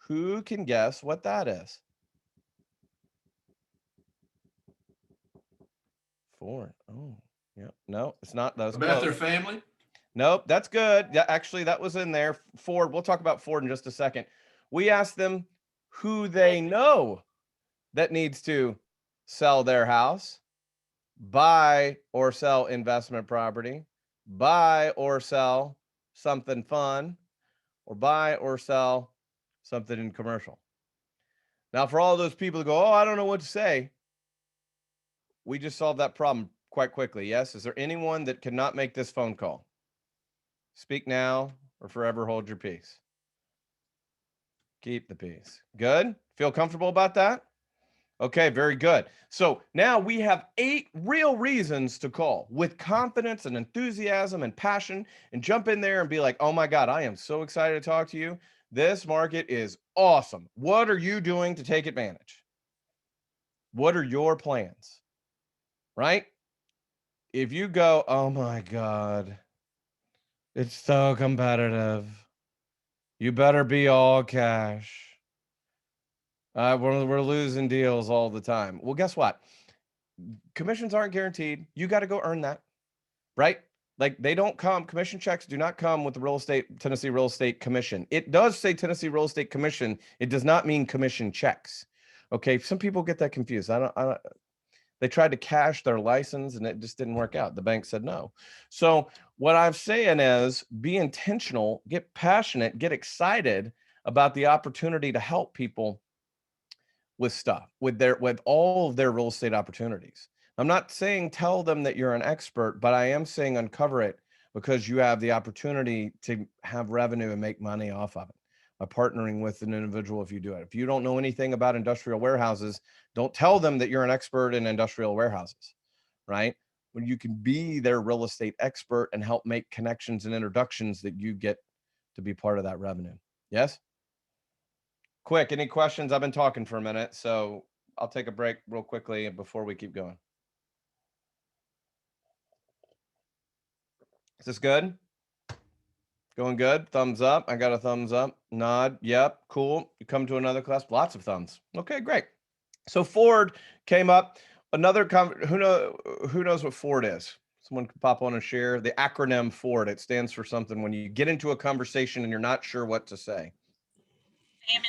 Who can guess what that is? 4. Oh, yeah. No, it's not those. About their family? Nope, that's good. Yeah, actually, that was in there. 4. We'll talk about 4 in just a second. We ask them who they know that needs to sell their house, buy or sell investment property, buy or sell something fun, or buy or sell something in commercial. Now, for all those people that go, oh, I don't know what to say, we just solved that problem quite quickly. Yes? Is there anyone that cannot make this phone call? Speak now or forever hold your peace. Keep the peace. Good? Feel comfortable about that? Okay, very good. So now we have 8 real reasons to call with confidence and enthusiasm and passion, and jump in there and be like, oh my God, I am so excited to talk to you. This market is awesome. What are you doing to take advantage? What are your plans? Right? If you go, oh my God, it's so competitive. You better be all cash. We're losing deals all the time. Well, guess what? Commissions aren't guaranteed. You got to go earn that, right? Like they don't come, commission checks do not come with the Tennessee Real Estate Commission. It does say Tennessee Real Estate Commission. It does not mean commission checks. Okay. Some people get that confused. They tried to cash their license and it just didn't work out. The bank said no. So what I'm saying is be intentional, get passionate, get excited about the opportunity to help people with stuff, with all of their real estate opportunities. I'm not saying tell them that you're an expert, but I am saying uncover it because you have the opportunity to have revenue and make money off of it by partnering with an individual if you do it. If you don't know anything about industrial warehouses, don't tell them that you're an expert in industrial warehouses, right? When you can be their real estate expert and help make connections and introductions that you get to be part of that revenue. Yes? Quick, any questions? I've been talking for a minute, so I'll take a break real quickly before we keep going. Is this good? Going good? Thumbs up. I got a thumbs up. Nod. Yep. Cool. You come to another class. Lots of thumbs. Okay, great. So Ford came up. Another who knows what Ford is? Someone can pop on and share the acronym Ford. It stands for something when you get into a conversation and you're not sure what to say. Family,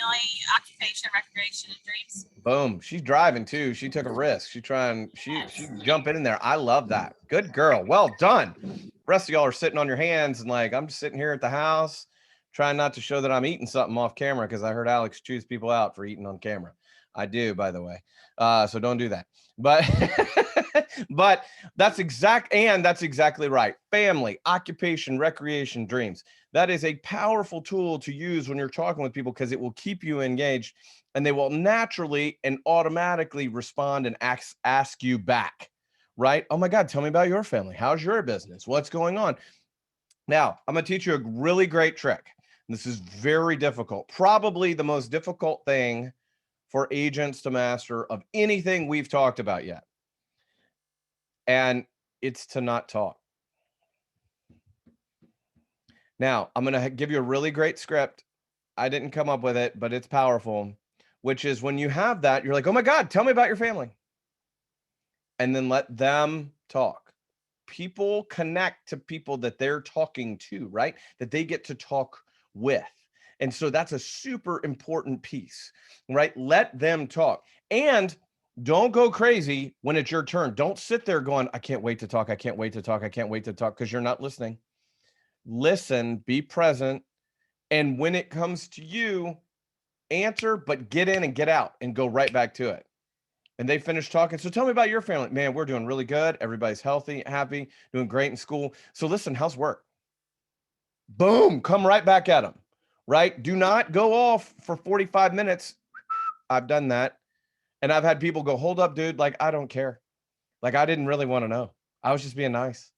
occupation, recreation, and dreams. Boom. She's driving too. She took a risk. She jumping in there. I love that. Good girl. Well done. The rest of y'all are sitting on your hands and like, I'm just sitting here at the house trying not to show that I'm eating something off camera because I heard Alex choose people out for eating on camera. I do, by the way. So don't do that. But but that's exactly right. Family, occupation, recreation, dreams. That is a powerful tool to use when you're talking with people because it will keep you engaged and they will naturally and automatically respond and ask you back, right? Oh my God, tell me about your family. How's your business? What's going on? Now, I'm going to teach you a really great trick. This is very difficult. Probably the most difficult thing for agents to master of anything we've talked about yet. And it's to not talk. Now, I'm going to give you a really great script. I didn't come up with it, but it's powerful, which is when you have that, you're like, oh my God, tell me about your family. And then let them talk. People connect to people that they're talking to, right? That they get to talk with. And so that's a super important piece, right? Let them talk. And don't go crazy when it's your turn. Don't sit there going, I can't wait to talk. I can't wait to talk. I can't wait to talk, because you're not listening. Listen, be present. And when it comes to you, answer, but get in and get out and go right back to it. And they finish talking. So tell me about your family. Man, we're doing really good. Everybody's healthy, happy, doing great in school. So listen, how's work? Boom, come right back at them, right? Do not go off for 45 minutes. I've done that. And I've had people go, hold up, dude. Like, I don't care. Like, I didn't really want to know. I was just being nice.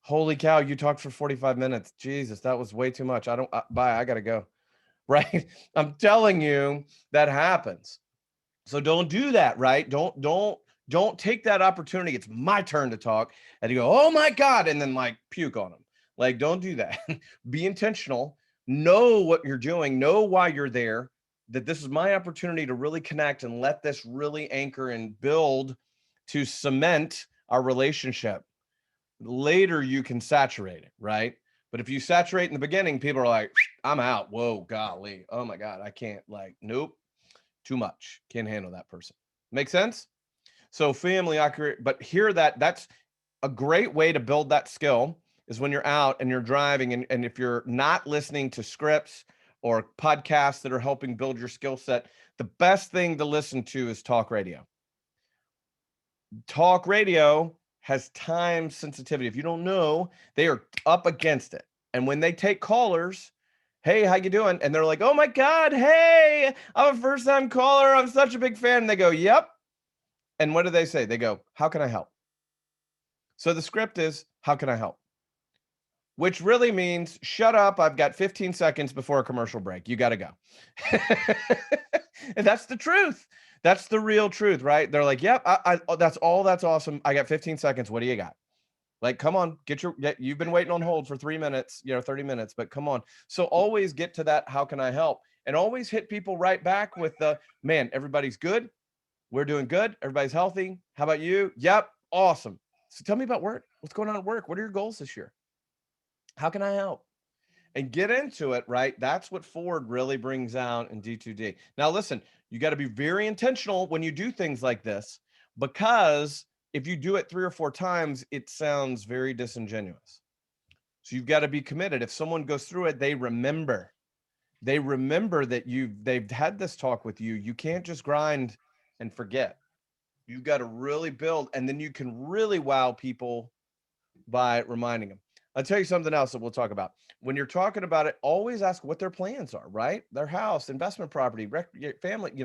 Holy cow, you talked for 45 minutes. Jesus, that was way too much. Bye, I got to go. Right? I'm telling you, that happens. So don't do that, right? Don't take that opportunity. It's my turn to talk. And you go, oh my God. And then like puke on them. Like, don't do that. Be intentional. Know what you're doing. Know why you're there. That this is my opportunity to really connect and let this really anchor and build to cement our relationship. Later, you can saturate it, right? But if you saturate in the beginning, people are like, I'm out. Whoa, golly. Oh my God. I can't, like, nope. Too much. Can't handle that person. Make sense? So family, but hear that's a great way to build that skill is when you're out and you're driving. And if you're not listening to scripts or podcasts that are helping build your skill set, the best thing to listen to is talk radio. Talk radio has time sensitivity. If you don't know, they are up against it. And when they take callers, hey, how you doing? And they're like, oh my God, hey, I'm a first-time caller. I'm such a big fan. And they go, yep. And what do they say? They go, how can I help? So the script is, how can I help? Which really means, shut up. I've got 15 seconds before a commercial break. You got to go. And that's the truth. That's the real truth, right? They're like, yep, that's awesome. I got 15 seconds. What do you got? Like, come on, you've been waiting on hold for 3 minutes, 30 minutes, but come on. So always get to that, how can I help? And always hit people right back with the, man, everybody's good. We're doing good. Everybody's healthy. How about you? Yep. Awesome. So tell me about work. What's going on at work? What are your goals this year? How can I help? And get into it, right? That's what Ford really brings out in D2D. Now, listen, you got to be very intentional when you do things like this, because if you do it 3 or 4 times, it sounds very disingenuous. So you've got to be committed. If someone goes through it, they remember that they've had this talk with you. You can't just grind and forget. You've got to really build, and then you can really wow people by reminding them. I'll tell you something else that we'll talk about. When you're talking about it, always ask what their plans are, right? Their house, investment property, family,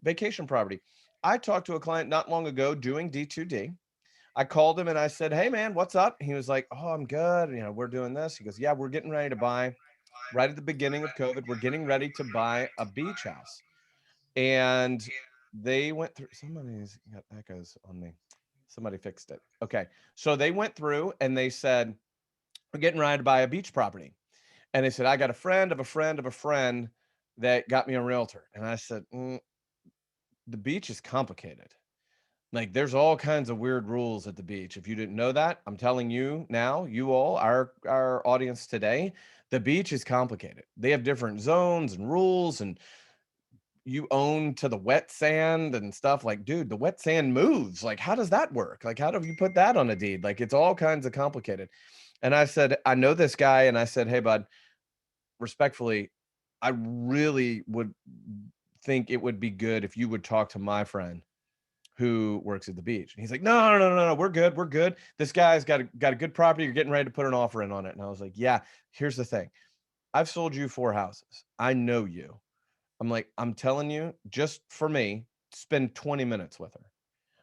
vacation property. I talked to a client not long ago doing D2D. I called him and I said, hey man, what's up? He was like, oh, I'm good. We're doing this. He goes, yeah, we're getting ready to buy, right at the beginning of COVID, we're getting ready to buy a beach house. And they went through, somebody's got echoes on me. Somebody fixed it. Okay. So they went through and they said, we're getting ready to buy a beach property. And they said, I got a friend of a friend of a friend that got me a realtor. And I said, the beach is complicated. Like there's all kinds of weird rules at the beach. If you didn't know that, I'm telling you now, you all, our audience today, the beach is complicated. They have different zones and rules, and you own to the wet sand and stuff. Like, dude, the wet sand moves. Like, how does that work? Like, how do you put that on a deed? Like, it's all kinds of complicated. And I said, I know this guy. And I said, hey, bud, respectfully, I really would think it would be good if you would talk to my friend who works at the beach. And he's like, no, we're good. We're good. This guy's got a good property. You're getting ready to put an offer in on it. And I was like, yeah, here's the thing. I've sold you 4 houses. I know you. I'm like, I'm telling you, just for me, spend 20 minutes with her.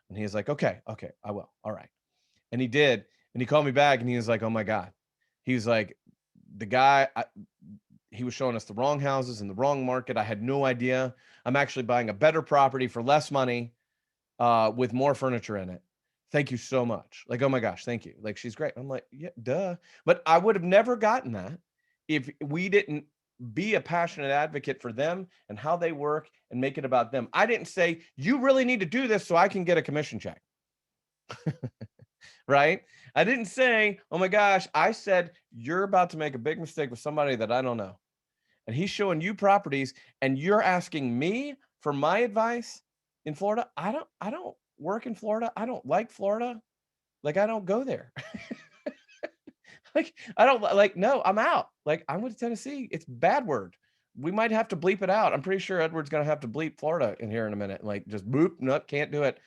And he's like, okay, I will. All right. And he did. And he called me back and he was like, oh my God. He was like, the guy, he was showing us the wrong houses in the wrong market. I had no idea. I'm actually buying a better property for less money with more furniture in it. Thank you so much. Like, oh my gosh, thank you. Like, she's great. I'm like, yeah, duh. But I would have never gotten that if we didn't be a passionate advocate for them and how they work and make it about them. I didn't say, you really need to do this so I can get a commission check. Right? I didn't say, oh my gosh, I said, you're about to make a big mistake with somebody that I don't know. And he's showing you properties and you're asking me for my advice in Florida. I don't work in Florida. I don't like Florida. Like, I don't go there. Like, I don't like, no, I'm out. Like, I went to Tennessee. It's a bad word. We might have to bleep it out. I'm pretty sure Edward's going to have to bleep Florida in here in a minute. Like, just boop, nope, can't do it.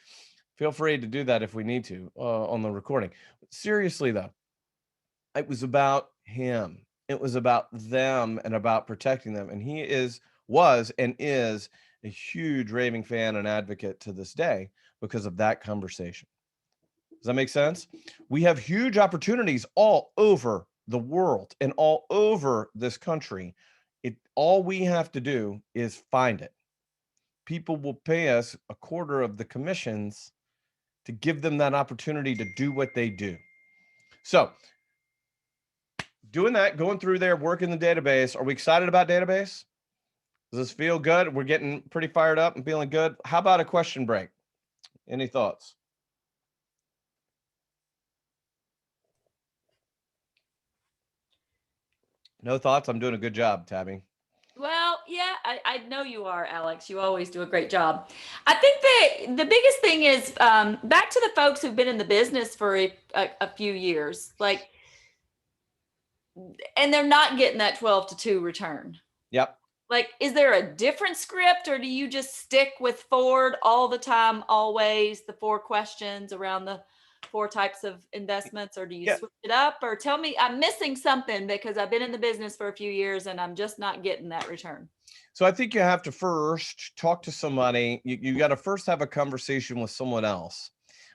Feel free to do that if we need to on the recording. Seriously, though, it was about him. It was about them and about protecting them. And he was and is a huge raving fan and advocate to this day because of that conversation. Does that make sense? We have huge opportunities all over the world and all over this country. All we have to do is find it. People will pay us a quarter of the commissions to give them that opportunity to do what they do. So doing that, going through there, working the database. Are we excited about database? Does this feel good? We're getting pretty fired up and feeling good. How about a question break? Any thoughts? No thoughts? I'm doing a good job, Tabby. Well, yeah, I know you are, Alex. You always do a great job. I think that the biggest thing is back to the folks who've been in the business for a few years, like, and they're not getting that 12 to 2 return. Yep. Like, is there a different script, or do you just stick with Ford all the time, always, the 4 questions around the 4 types of investments, or do you switch it up? Or tell me, I'm missing something because I've been in the business for a few years and I'm just not getting that return. So I think you have to first talk to somebody. You got to first have a conversation with someone else,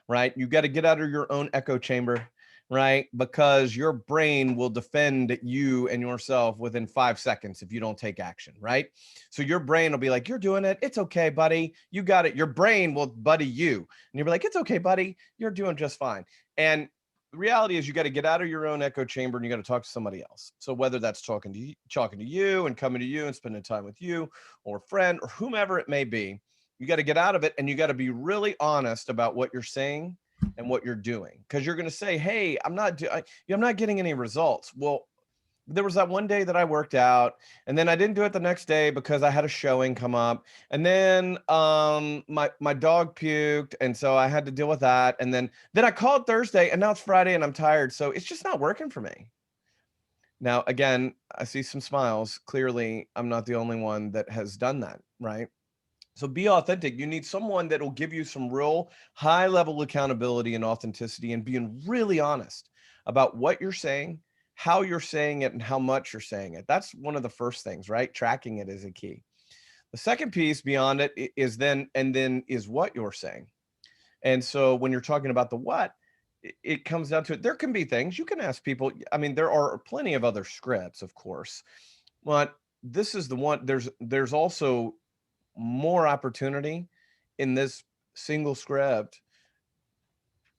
right? You got to get out of your own echo chamber, right? Because your brain will defend you and yourself within 5 seconds if you don't take action, right? So your brain will be like, you're doing it. It's okay, buddy. You got it. Your brain will buddy you. And you'll be like, it's okay, buddy. You're doing just fine. And the reality is you got to get out of your own echo chamber and you got to talk to somebody else. So whether that's talking to you and coming to you and spending time with you or a friend or whomever it may be, you got to get out of it and you got to be really honest about what you're saying and what you're doing. Because you're going to say, hey, I'm not getting any results. Well, there was that one day that I worked out and then I didn't do it the next day because I had a showing come up. And then my dog puked. And so I had to deal with that. And then I called Thursday and now it's Friday and I'm tired. So it's just not working for me. Now, again, I see some smiles. Clearly, I'm not the only one that has done that, right? So be authentic. You need someone that will give you some real high level accountability and authenticity and being really honest about what you're saying, how you're saying it, and how much you're saying it. That's one of the first things, right? Tracking it is a key. The second piece beyond it is then what you're saying. And so when you're talking about the what, it comes down to it. There can be things you can ask people. I mean, there are plenty of other scripts, of course, but this is the one. There's also more opportunity in this single script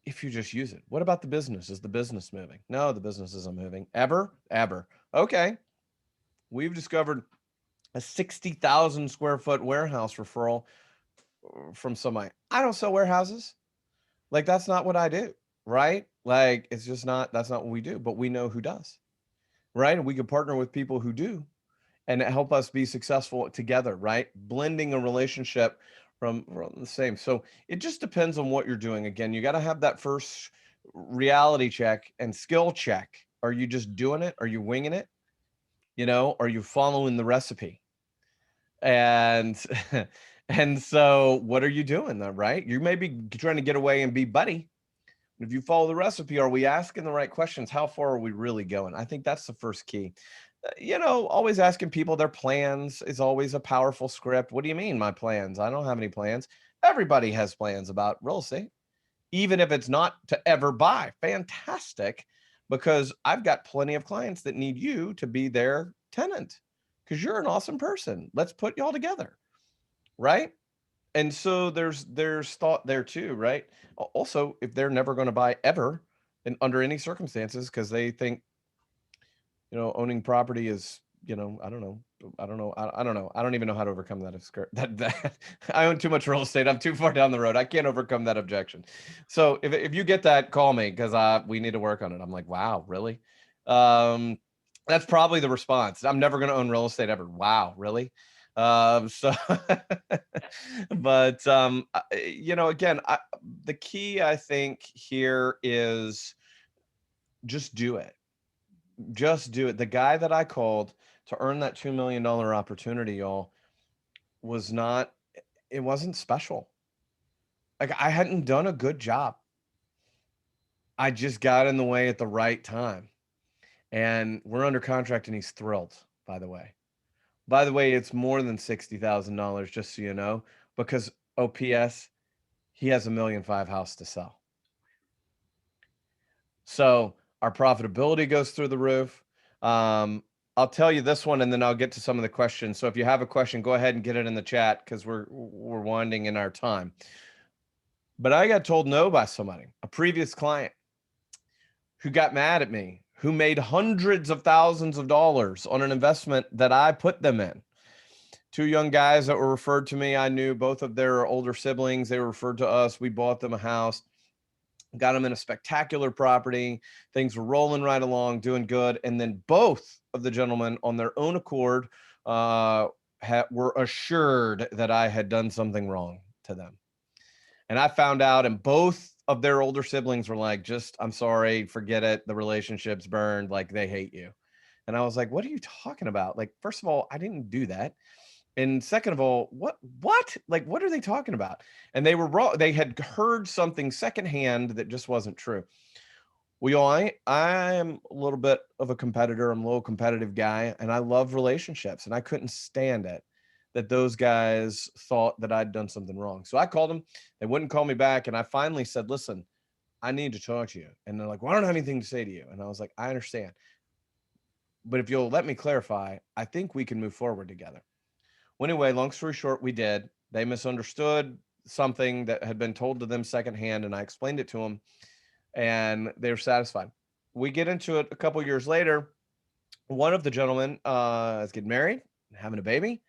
if you just use it. What about the business? Is the business moving? No, the business isn't moving. Ever? Okay. We've discovered a 60,000 square foot warehouse referral from somebody. I don't sell warehouses. Like, that's not what I do, right? Like, it's just not, that's not what we do, but we know who does, right? And we can partner with people who do and help us be successful together, right? Blending a relationship from the same. So it just depends on what you're doing. Again, you got to have that first reality check and skill check. Are you just doing it? Are you winging it? You know, are you following the recipe? And and so what are you doing then, right? You may be trying to get away and be buddy. If you follow the recipe, are we asking the right questions? How far are we really going? I think that's the first key. You know, always asking people their plans is always a powerful script. What do you mean, my plans? I don't have any plans. Everybody has plans about real estate, even if it's not to ever buy. Fantastic, because I've got plenty of clients that need you to be their tenant because you're an awesome person. Let's put y'all together, right? And so there's thought there too, right? Also, if they're never going to buy ever and under any circumstances because they think, you know, owning property is, you know, I don't know. I don't know. I don't even know how to overcome that. I own too much real estate. I'm too far down the road. I can't overcome that objection. So if you get that, call me because we need to work on it. I'm like, wow, really? That's probably the response. I'm never going to own real estate ever. Wow, really? So, but you know, again, the key I think here is just do it. Just do it. The guy that I called to earn that $2 million opportunity, y'all, it wasn't special. Like, I hadn't done a good job. I just got in the way at the right time. And we're under contract and he's thrilled, by the way. By the way, it's more than $60,000, just so you know, because OPS, he has $1.5 million house to sell. So our profitability goes through the roof. I'll tell you this one, and then I'll get to some of the questions. So if you have a question, go ahead and get it in the chat because we're winding in our time. But I got told no by somebody, a previous client, who got mad at me, who made hundreds of thousands of dollars on an investment that I put them in. Two young guys that were referred to me. I knew both of their older siblings. They were referred to us. We bought them a house. Got them in a spectacular property. Things were rolling right along, doing good. And then both of the gentlemen on their own accord were assured that I had done something wrong to them. And I found out, and both of their older siblings were like, I'm sorry, forget it. The relationship's burned. Like, they hate you. And I was like, what are you talking about? Like, first of all, I didn't do that. And second of all, what, like, what are they talking about? And they were wrong. They had heard something secondhand that just wasn't true. Well, I am a little bit of a competitor. I'm a little competitive guy, and I love relationships, and I couldn't stand it that those guys thought that I'd done something wrong. So I called them. They wouldn't call me back. And I finally said, listen, I need to talk to you. And they're like, well, I don't have anything to say to you. And I was like, I understand. But if you'll let me clarify, I think we can move forward together. Well, anyway, long story short, we did. They misunderstood something that had been told to them secondhand, and I explained it to them, and they were satisfied. We get into it a couple of years later. One of the gentlemen is getting married, having a baby,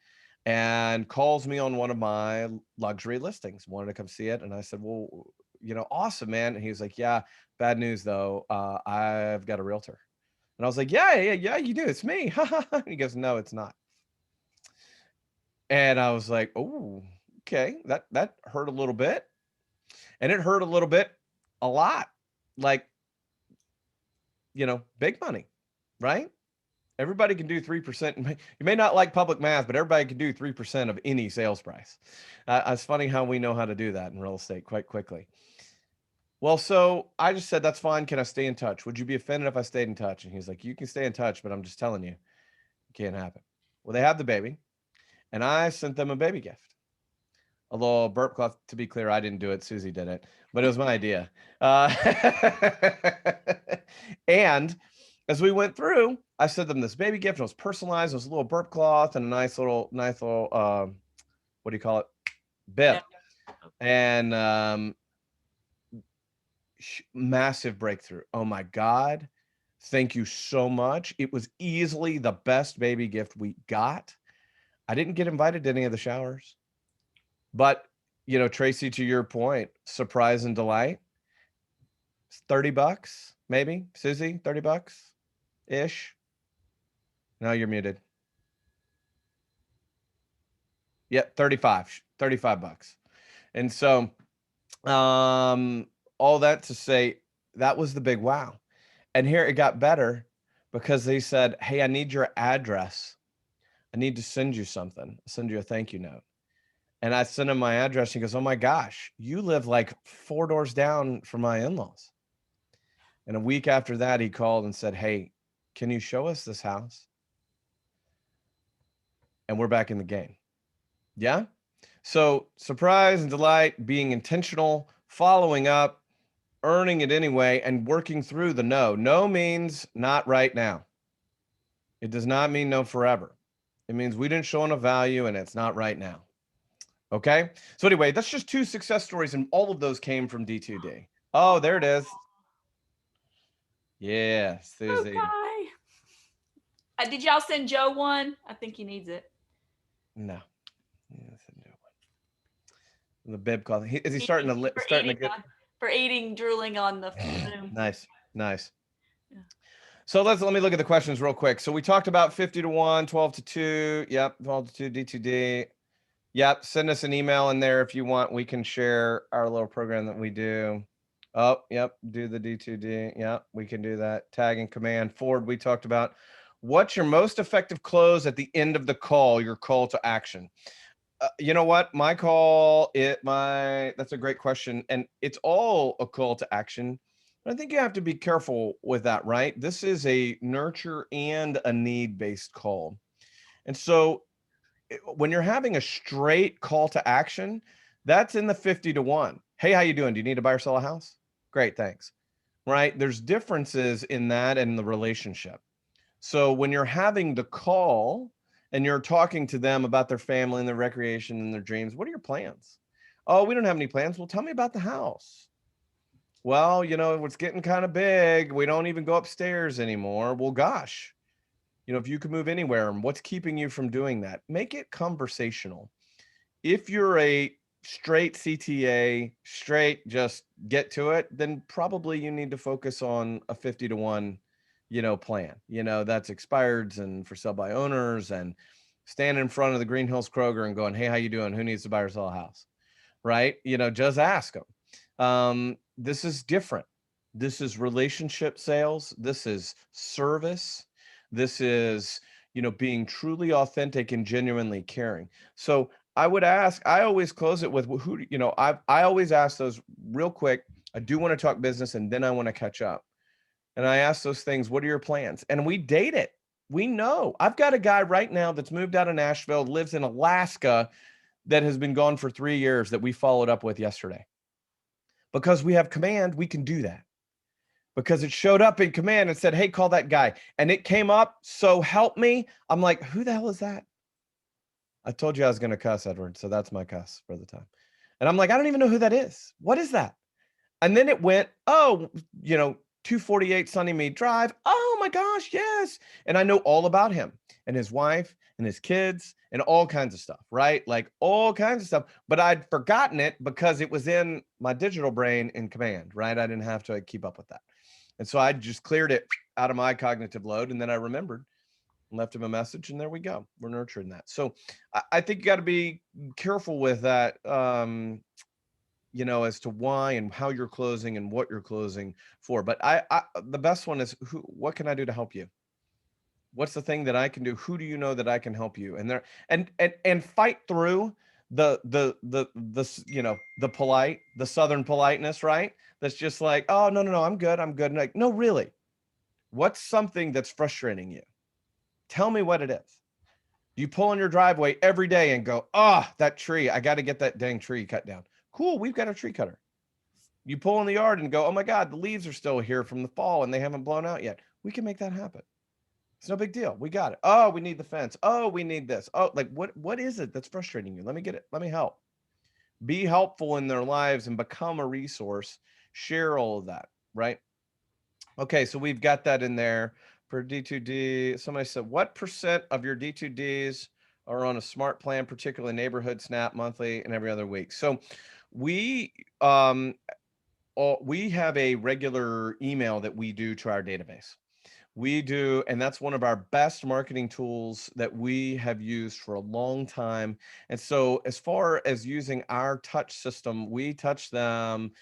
and calls me on one of my luxury listings, wanted to come see it. And I said, well, you know, awesome, man. And he was like, yeah, bad news though. I've got a realtor. And I was like, yeah, you do. It's me. He goes, no, it's not. And I was like, oh, okay. That hurt a little bit. And it hurt a little bit, a lot. Like, you know, big money, right? Everybody can do 3%. You may not like public math, but everybody can do 3% of any sales price. It's funny how we know how to do that in real estate quite quickly. Well, so I just said, that's fine. Can I stay in touch? Would you be offended if I stayed in touch? And he's like, you can stay in touch, but I'm just telling you, it can't happen. Well, they have the baby, and I sent them a baby gift. A little burp cloth. To be clear, I didn't do it. Susie did it, but it was my idea. And as we went through, I sent them this baby gift. It was personalized. It was a little burp cloth and a nice little, what do you call it? Bib. And massive breakthrough. Oh my God. Thank you so much. It was easily the best baby gift we got. I didn't get invited to any of the showers, but you know, Tracy, to your point, surprise and delight, $30, maybe. Susie, $30-ish. Now you're muted. Yeah, 35 bucks. And so, all that to say, that was the big wow. And here it got better because they said, hey, I need your address. I need to send you something, send you a thank you note. And I sent him my address. He goes, oh my gosh, you live like 4 doors down from my in-laws. And a week after that, he called and said, hey, can you show us this house? And we're back in the game. Yeah. So surprise and delight, being intentional, following up, earning it anyway, and working through the no. No means not right now. It does not mean no forever. It means we didn't show enough value and it's not right now. Okay. So anyway, that's just 2 success stories, and all of those came from D2D. Oh, there it is. Yeah, Susie. Okay. Did y'all send Joe one? I think he needs it. No. The bib call. Is he starting to get for eating, drooling on the Zoom? Nice. Yeah. So let me look at the questions real quick. So we talked about 50 to 1, 12 to 2. Yep, 12 to 2, D2D. Yep, send us an email in there if you want. We can share our little program that we do. Oh, yep, do the D2D. Yep, we can do that. Tag and command. Forward, we talked about. What's your most effective close at the end of the call, your call to action? You know what? That's a great question. And it's all a call to action. But I think you have to be careful with that, right? This is a nurture and a need-based call. And so when you're having a straight call to action, that's in the 50 to 1. Hey, how you doing? Do you need to buy or sell a house? Great, thanks. Right? There's differences in that and the relationship. So when you're having the call and you're talking to them about their family and their recreation and their dreams, what are your plans? Oh, we don't have any plans. Well, tell me about the house. Well, you know, it's getting kind of big. We don't even go upstairs anymore. Well, gosh, you know, if you could move anywhere, what's keeping you from doing that? Make it conversational. If you're a straight CTA, straight just get to it, then probably you need to focus on a 50 to 1, you know, plan, you know, that's expireds and for sale by owners, and stand in front of the Green Hills Kroger and going, hey, how you doing? Who needs to buy or sell a house? Right? You know, just ask them. This is different. This is relationship sales. This is service. This is, you know, being truly authentic and genuinely caring. So I always close it with who, you know, I always ask those real quick. I do want to talk business and then I want to catch up. And I ask those things, what are your plans? And we date it. We know. I've got a guy right now that's moved out of Nashville, lives in Alaska, that has been gone for 3 years that we followed up with yesterday. Because we have command, we can do that. Because it showed up in command and said, hey, call that guy. And it came up, so help me. I'm like, who the hell is that? I told you I was going to cuss, Edward. So that's my cuss for the time. And I'm like, I don't even know who that is. What is that? And then it went, oh, you know, 248 Sunnymead Drive. Oh my gosh, yes. And I know all about him and his wife and his kids and all kinds of stuff, right? Like all kinds of stuff. But I'd forgotten it because it was in my digital brain in command, right? I didn't have to keep up with that. And so I just cleared it out of my cognitive load. And then I remembered and left him a message, and there we go. We're nurturing that. So I think you got to be careful with that. You know, as to why and how you're closing and what you're closing for. But the best one is what can I do to help you? What's the thing that I can do? Who do you know that I can help you? And there, and fight through the you know, the Southern politeness, right? That's just like, oh, no, I'm good. And like, no, really, what's something that's frustrating you? Tell me what it is. You pull in your driveway every day and go, oh, that tree, I got to get that dang tree cut down. Cool, we've got a tree cutter. You pull in the yard and go, oh my God, the leaves are still here from the fall and they haven't blown out yet. We can make that happen. It's no big deal. We got it. Oh, we need the fence. Oh, we need this. Oh, like what is it that's frustrating you? Let me get it. Let me help. Be helpful in their lives and become a resource. Share all of that, right? Okay, so we've got that in there for D2D. Somebody said, what % of your D2Ds are on a smart plan, particularly neighborhood, SNAP, monthly, and every other week? So we we have a regular email that we do to our database. We do, and that's one of our best marketing tools that we have used for a long time. And so as far as using our touch system, we touch them,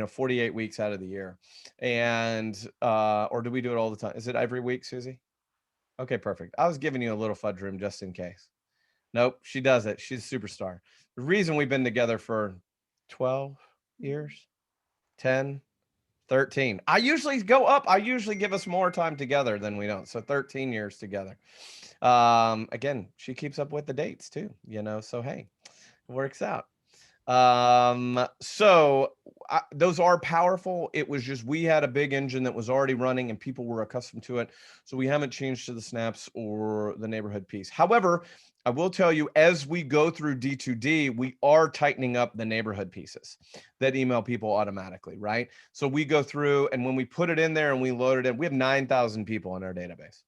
48 weeks out of the year. And, or do we do it all the time? Is it every week, Susie? Okay, perfect. I was giving you a little fudge room just in case. Nope, she does it. She's a superstar. The reason we've been together for 12 years, 10, 13. I usually go up. I usually give us more time together than we don't. So 13 years together. Again, she keeps up with the dates too, so hey, it works out. So those are powerful. It was just, we had a big engine that was already running and people were accustomed to it. So we haven't changed to the snaps or the neighborhood piece. However, I will tell you, as we go through D2D, we are tightening up the neighborhood pieces that email people automatically, right? So we go through, and when we put it in there and we load it in, we have 9,000 people in our database.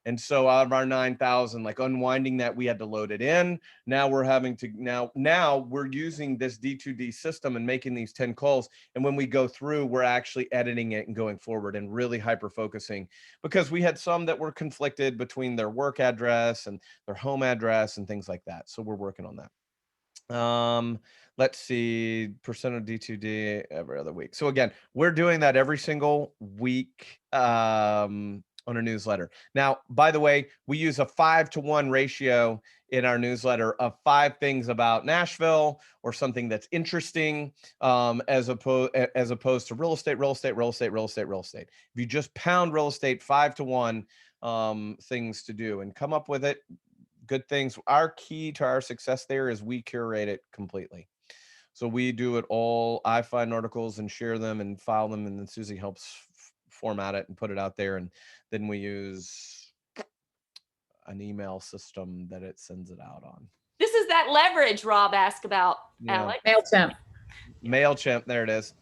And so out of our 9,000, like unwinding that, we had to load it in. Now we're having to, now we're using this D2D system and making these 10 calls. And when we go through, we're actually editing it and going forward and really hyper focusing, because we had some that were conflicted between their work address and their home address and things like that. So we're working on that. Let's see, percent of D2D every other week. So again, we're doing that every single week. On a newsletter. Now, by the way, we use a 5-to-1 ratio in our newsletter of 5 things about Nashville or something that's interesting, as opposed to real estate, real estate, real estate, real estate, real estate. If you just pound real estate, 5-to-1 things to do and come up with it, good things. Our key to our success there is we curate it completely. So we do it all. I find articles and share them and file them, and then Susie helps format it and put it out there. And then we use an email system that it sends it out on. This is that leverage Rob asked about, Yeah. Alex. MailChimp, there it is.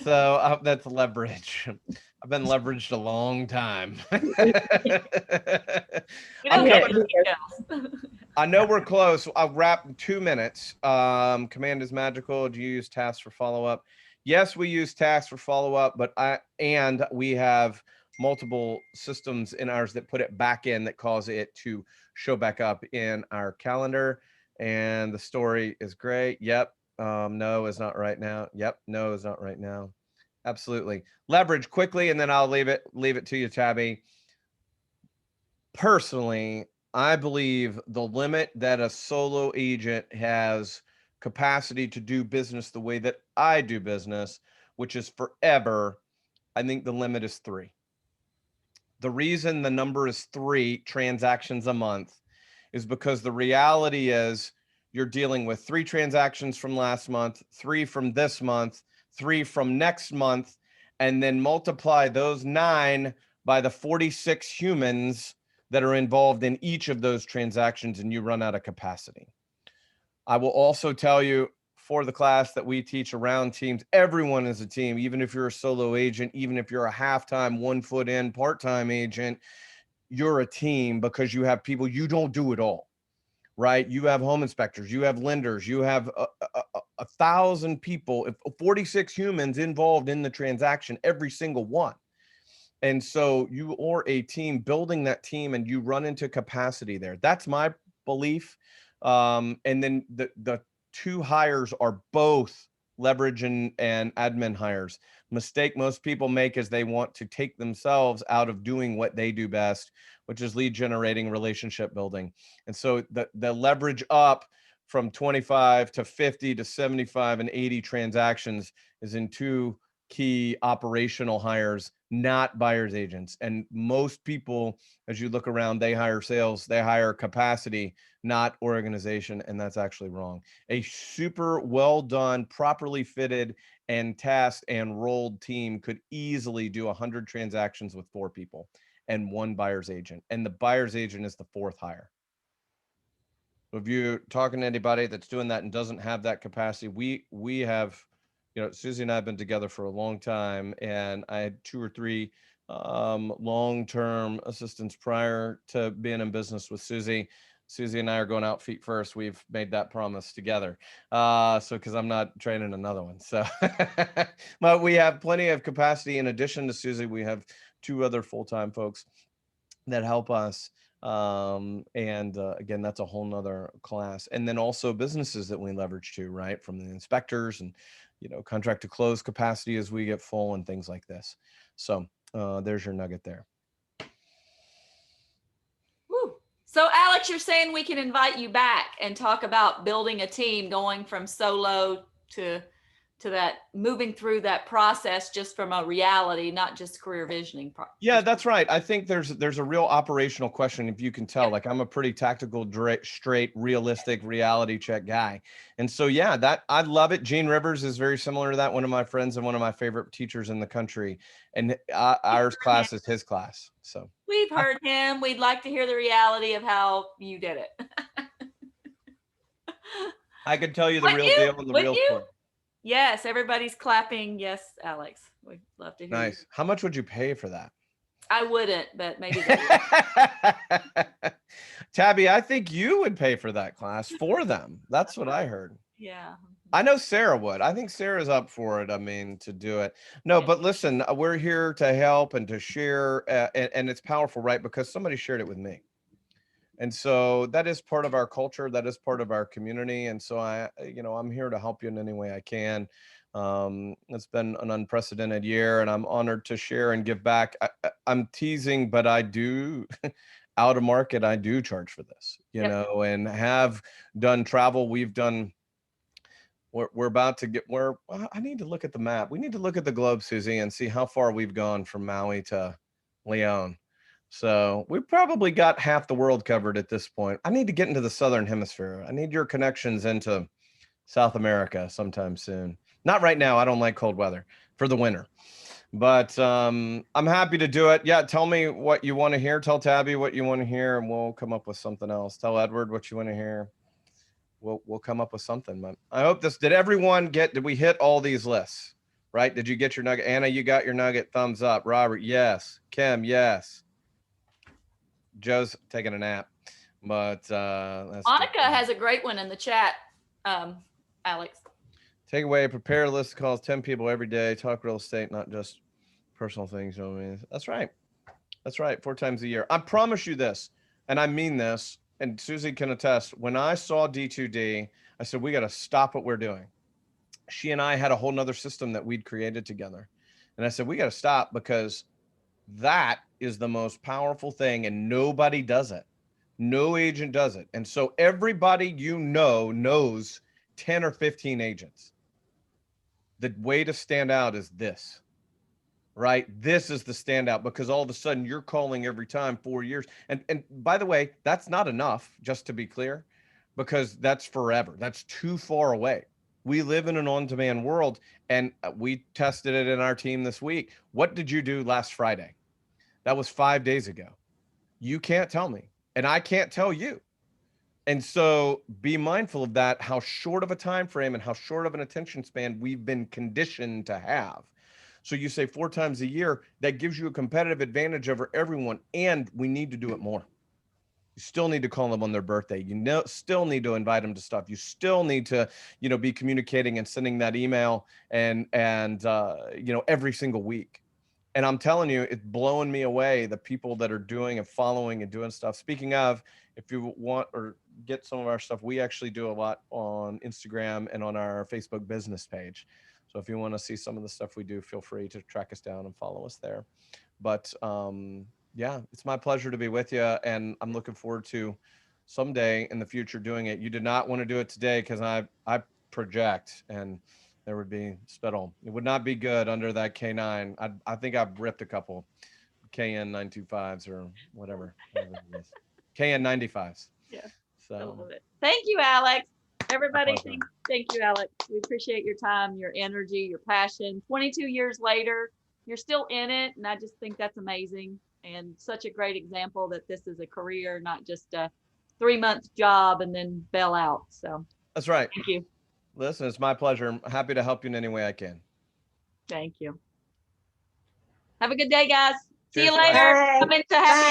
So that's leverage. I've been leveraged a long time. I know we're close. I'll wrap in 2 minutes. Command is magical. Do you use tasks for follow-up? Yes, we use tasks for follow-up, but we have multiple systems in ours that put it back in, that cause it to show back up in our calendar. And the story is great. Yep. No is not right now. Yep. No is not right now. Absolutely. Leverage quickly, and then I'll leave it to you, Tabby. Personally, I believe the limit that a solo agent has capacity to do business the way that I do business, which is forever, I think the limit is 3. The reason the number is 3 transactions a month is because the reality is you're dealing with 3 transactions from last month, 3 from this month, 3 from next month, and then multiply those 9 by the 46 humans that are involved in each of those transactions, and you run out of capacity. I will also tell you, for the class that we teach around teams, everyone is a team. Even if you're a solo agent, even if you're a half-time, 1 foot in part-time agent, you're a team, because you have people. You don't do it all, right? You have home inspectors, you have lenders, you have 1,000 people, 46 humans involved in the transaction, every single one. And so you are a team, building that team, and you run into capacity there. That's my belief. And then the 2 hires are both leverage and admin hires. Mistake most people make is they want to take themselves out of doing what they do best, which is lead generating, relationship building. And so the leverage up from 25 to 50 to 75 and 80 transactions is in 2 key operational hires, not buyer's agents. And most people, as you look around, they hire sales, they hire capacity, not organization. And that's actually wrong. A super well done, properly fitted and tasked and rolled team could easily do 100 transactions with 4 people and 1 buyer's agent. And the buyer's agent is the 4th hire. So if you're talking to anybody that's doing that and doesn't have that capacity, we have Susie and I have been together for a long time, and I had 2 or 3 long-term assistants prior to being in business with Susie. Susie and I are going out feet first. We've made that promise together. So because I'm not training another one. So but we have plenty of capacity. In addition to Susie, we have 2 other full-time folks that help us. And again, that's a whole nother class. And then also businesses that we leverage to, right? From the inspectors and, contract to close capacity as we get full and things like this. So there's your nugget there. Woo. So Alex, you're saying we can invite you back and talk about building a team, going from solo to that, moving through that process just from a reality, not just career visioning. Yeah, that's right. I think there's a real operational question. If you can tell, like I'm a pretty tactical, straight, realistic reality check guy. And so, yeah, that I love it. Gene Rivers is very similar to that. One of my friends and one of my favorite teachers in the country, and our class is his class. So we've heard him. We'd like to hear the reality of how you did it. I could tell you the real deal and the real story. Yes, everybody's clapping. Yes, Alex, we'd love to hear. Nice. You. How much would you pay for that? I wouldn't, but maybe. Tabby, I think you would pay for that class for them. That's what I heard. Yeah. I know Sarah would. I think Sarah's up for it. I mean, to do it. No, but listen, we're here to help and to share. And it's powerful, right? Because somebody shared it with me. And so that is part of our culture. That is part of our community. And so I'm here to help you in any way I can. It's been an unprecedented year, and I'm honored to share and give back. I'm teasing, but I do out of market. I do charge for this, and have done travel. We've done. We're about to get where I need to look at the map. We need to look at the globe, Susie, and see how far we've gone from Maui to Leon. So we've probably got half the world covered at this point. I need to get into the Southern Hemisphere. I need your connections into South America sometime soon. Not right now. I don't like cold weather for the winter, but I'm happy to do it. Yeah. Tell me what you want to hear. Tell Tabby what you want to hear, and we'll come up with something else. Tell Edward what you want to hear. We'll come up with something. But I hope did we hit all these lists, right? Did you get your nugget? Anna, you got your nugget. Thumbs up. Robert, yes. Kim, yes. Joe's taking a nap, but that's Monica has a great one in the chat. Alex, take away, prepare a list of calls, 10 people every day, talk real estate, not just personal things. That's right. 4 times a year. I promise you this, and I mean this, and Susie can attest. When I saw D2D, I said, we got to stop what we're doing. She and I had a whole nother system that we'd created together. And I said, we got to stop, because that is the most powerful thing, and nobody does it. No agent does it. And so everybody knows 10 or 15 agents. The way to stand out is this, right? This is the standout, because all of a sudden you're calling every time 4 years. And by the way, that's not enough, just to be clear, because that's forever. That's too far away. We live in an on-demand world, and we tested it in our team this week. What did you do last Friday? That was 5 days ago. You can't tell me, and I can't tell you. And so be mindful of that, how short of a time frame and how short of an attention span we've been conditioned to have. So you say 4 times a year, that gives you a competitive advantage over everyone, and we need to do it more. You still need to call them on their birthday. Still need to invite them to stuff. You still need to, be communicating and sending that email and every single week. And I'm telling you, it's blowing me away, the people that are doing and following and doing stuff. Speaking of, if you want or get some of our stuff, we actually do a lot on Instagram and on our Facebook business page. So if you want to see some of the stuff we do, feel free to track us down and follow us there. But yeah, it's my pleasure to be with you. And I'm looking forward to someday in the future doing it. You did not want to do it today because I project, and there would be spittle. It would not be good under that K9. I think I've ripped a couple KN 925s or whatever it is. KN 95s. Yeah. So I love it. Thank you, Alex. Everybody, thank you, Alex. We appreciate your time, your energy, your passion. 22 years later, you're still in it. And I just think that's amazing, and such a great example that this is a career, not just a 3-month job and then bail out. So that's right. Thank you. Listen, it's my pleasure. I'm happy to help you in any way I can. Thank you. Have a good day, guys. See you Cheers, bye. later. Bye. Come into happy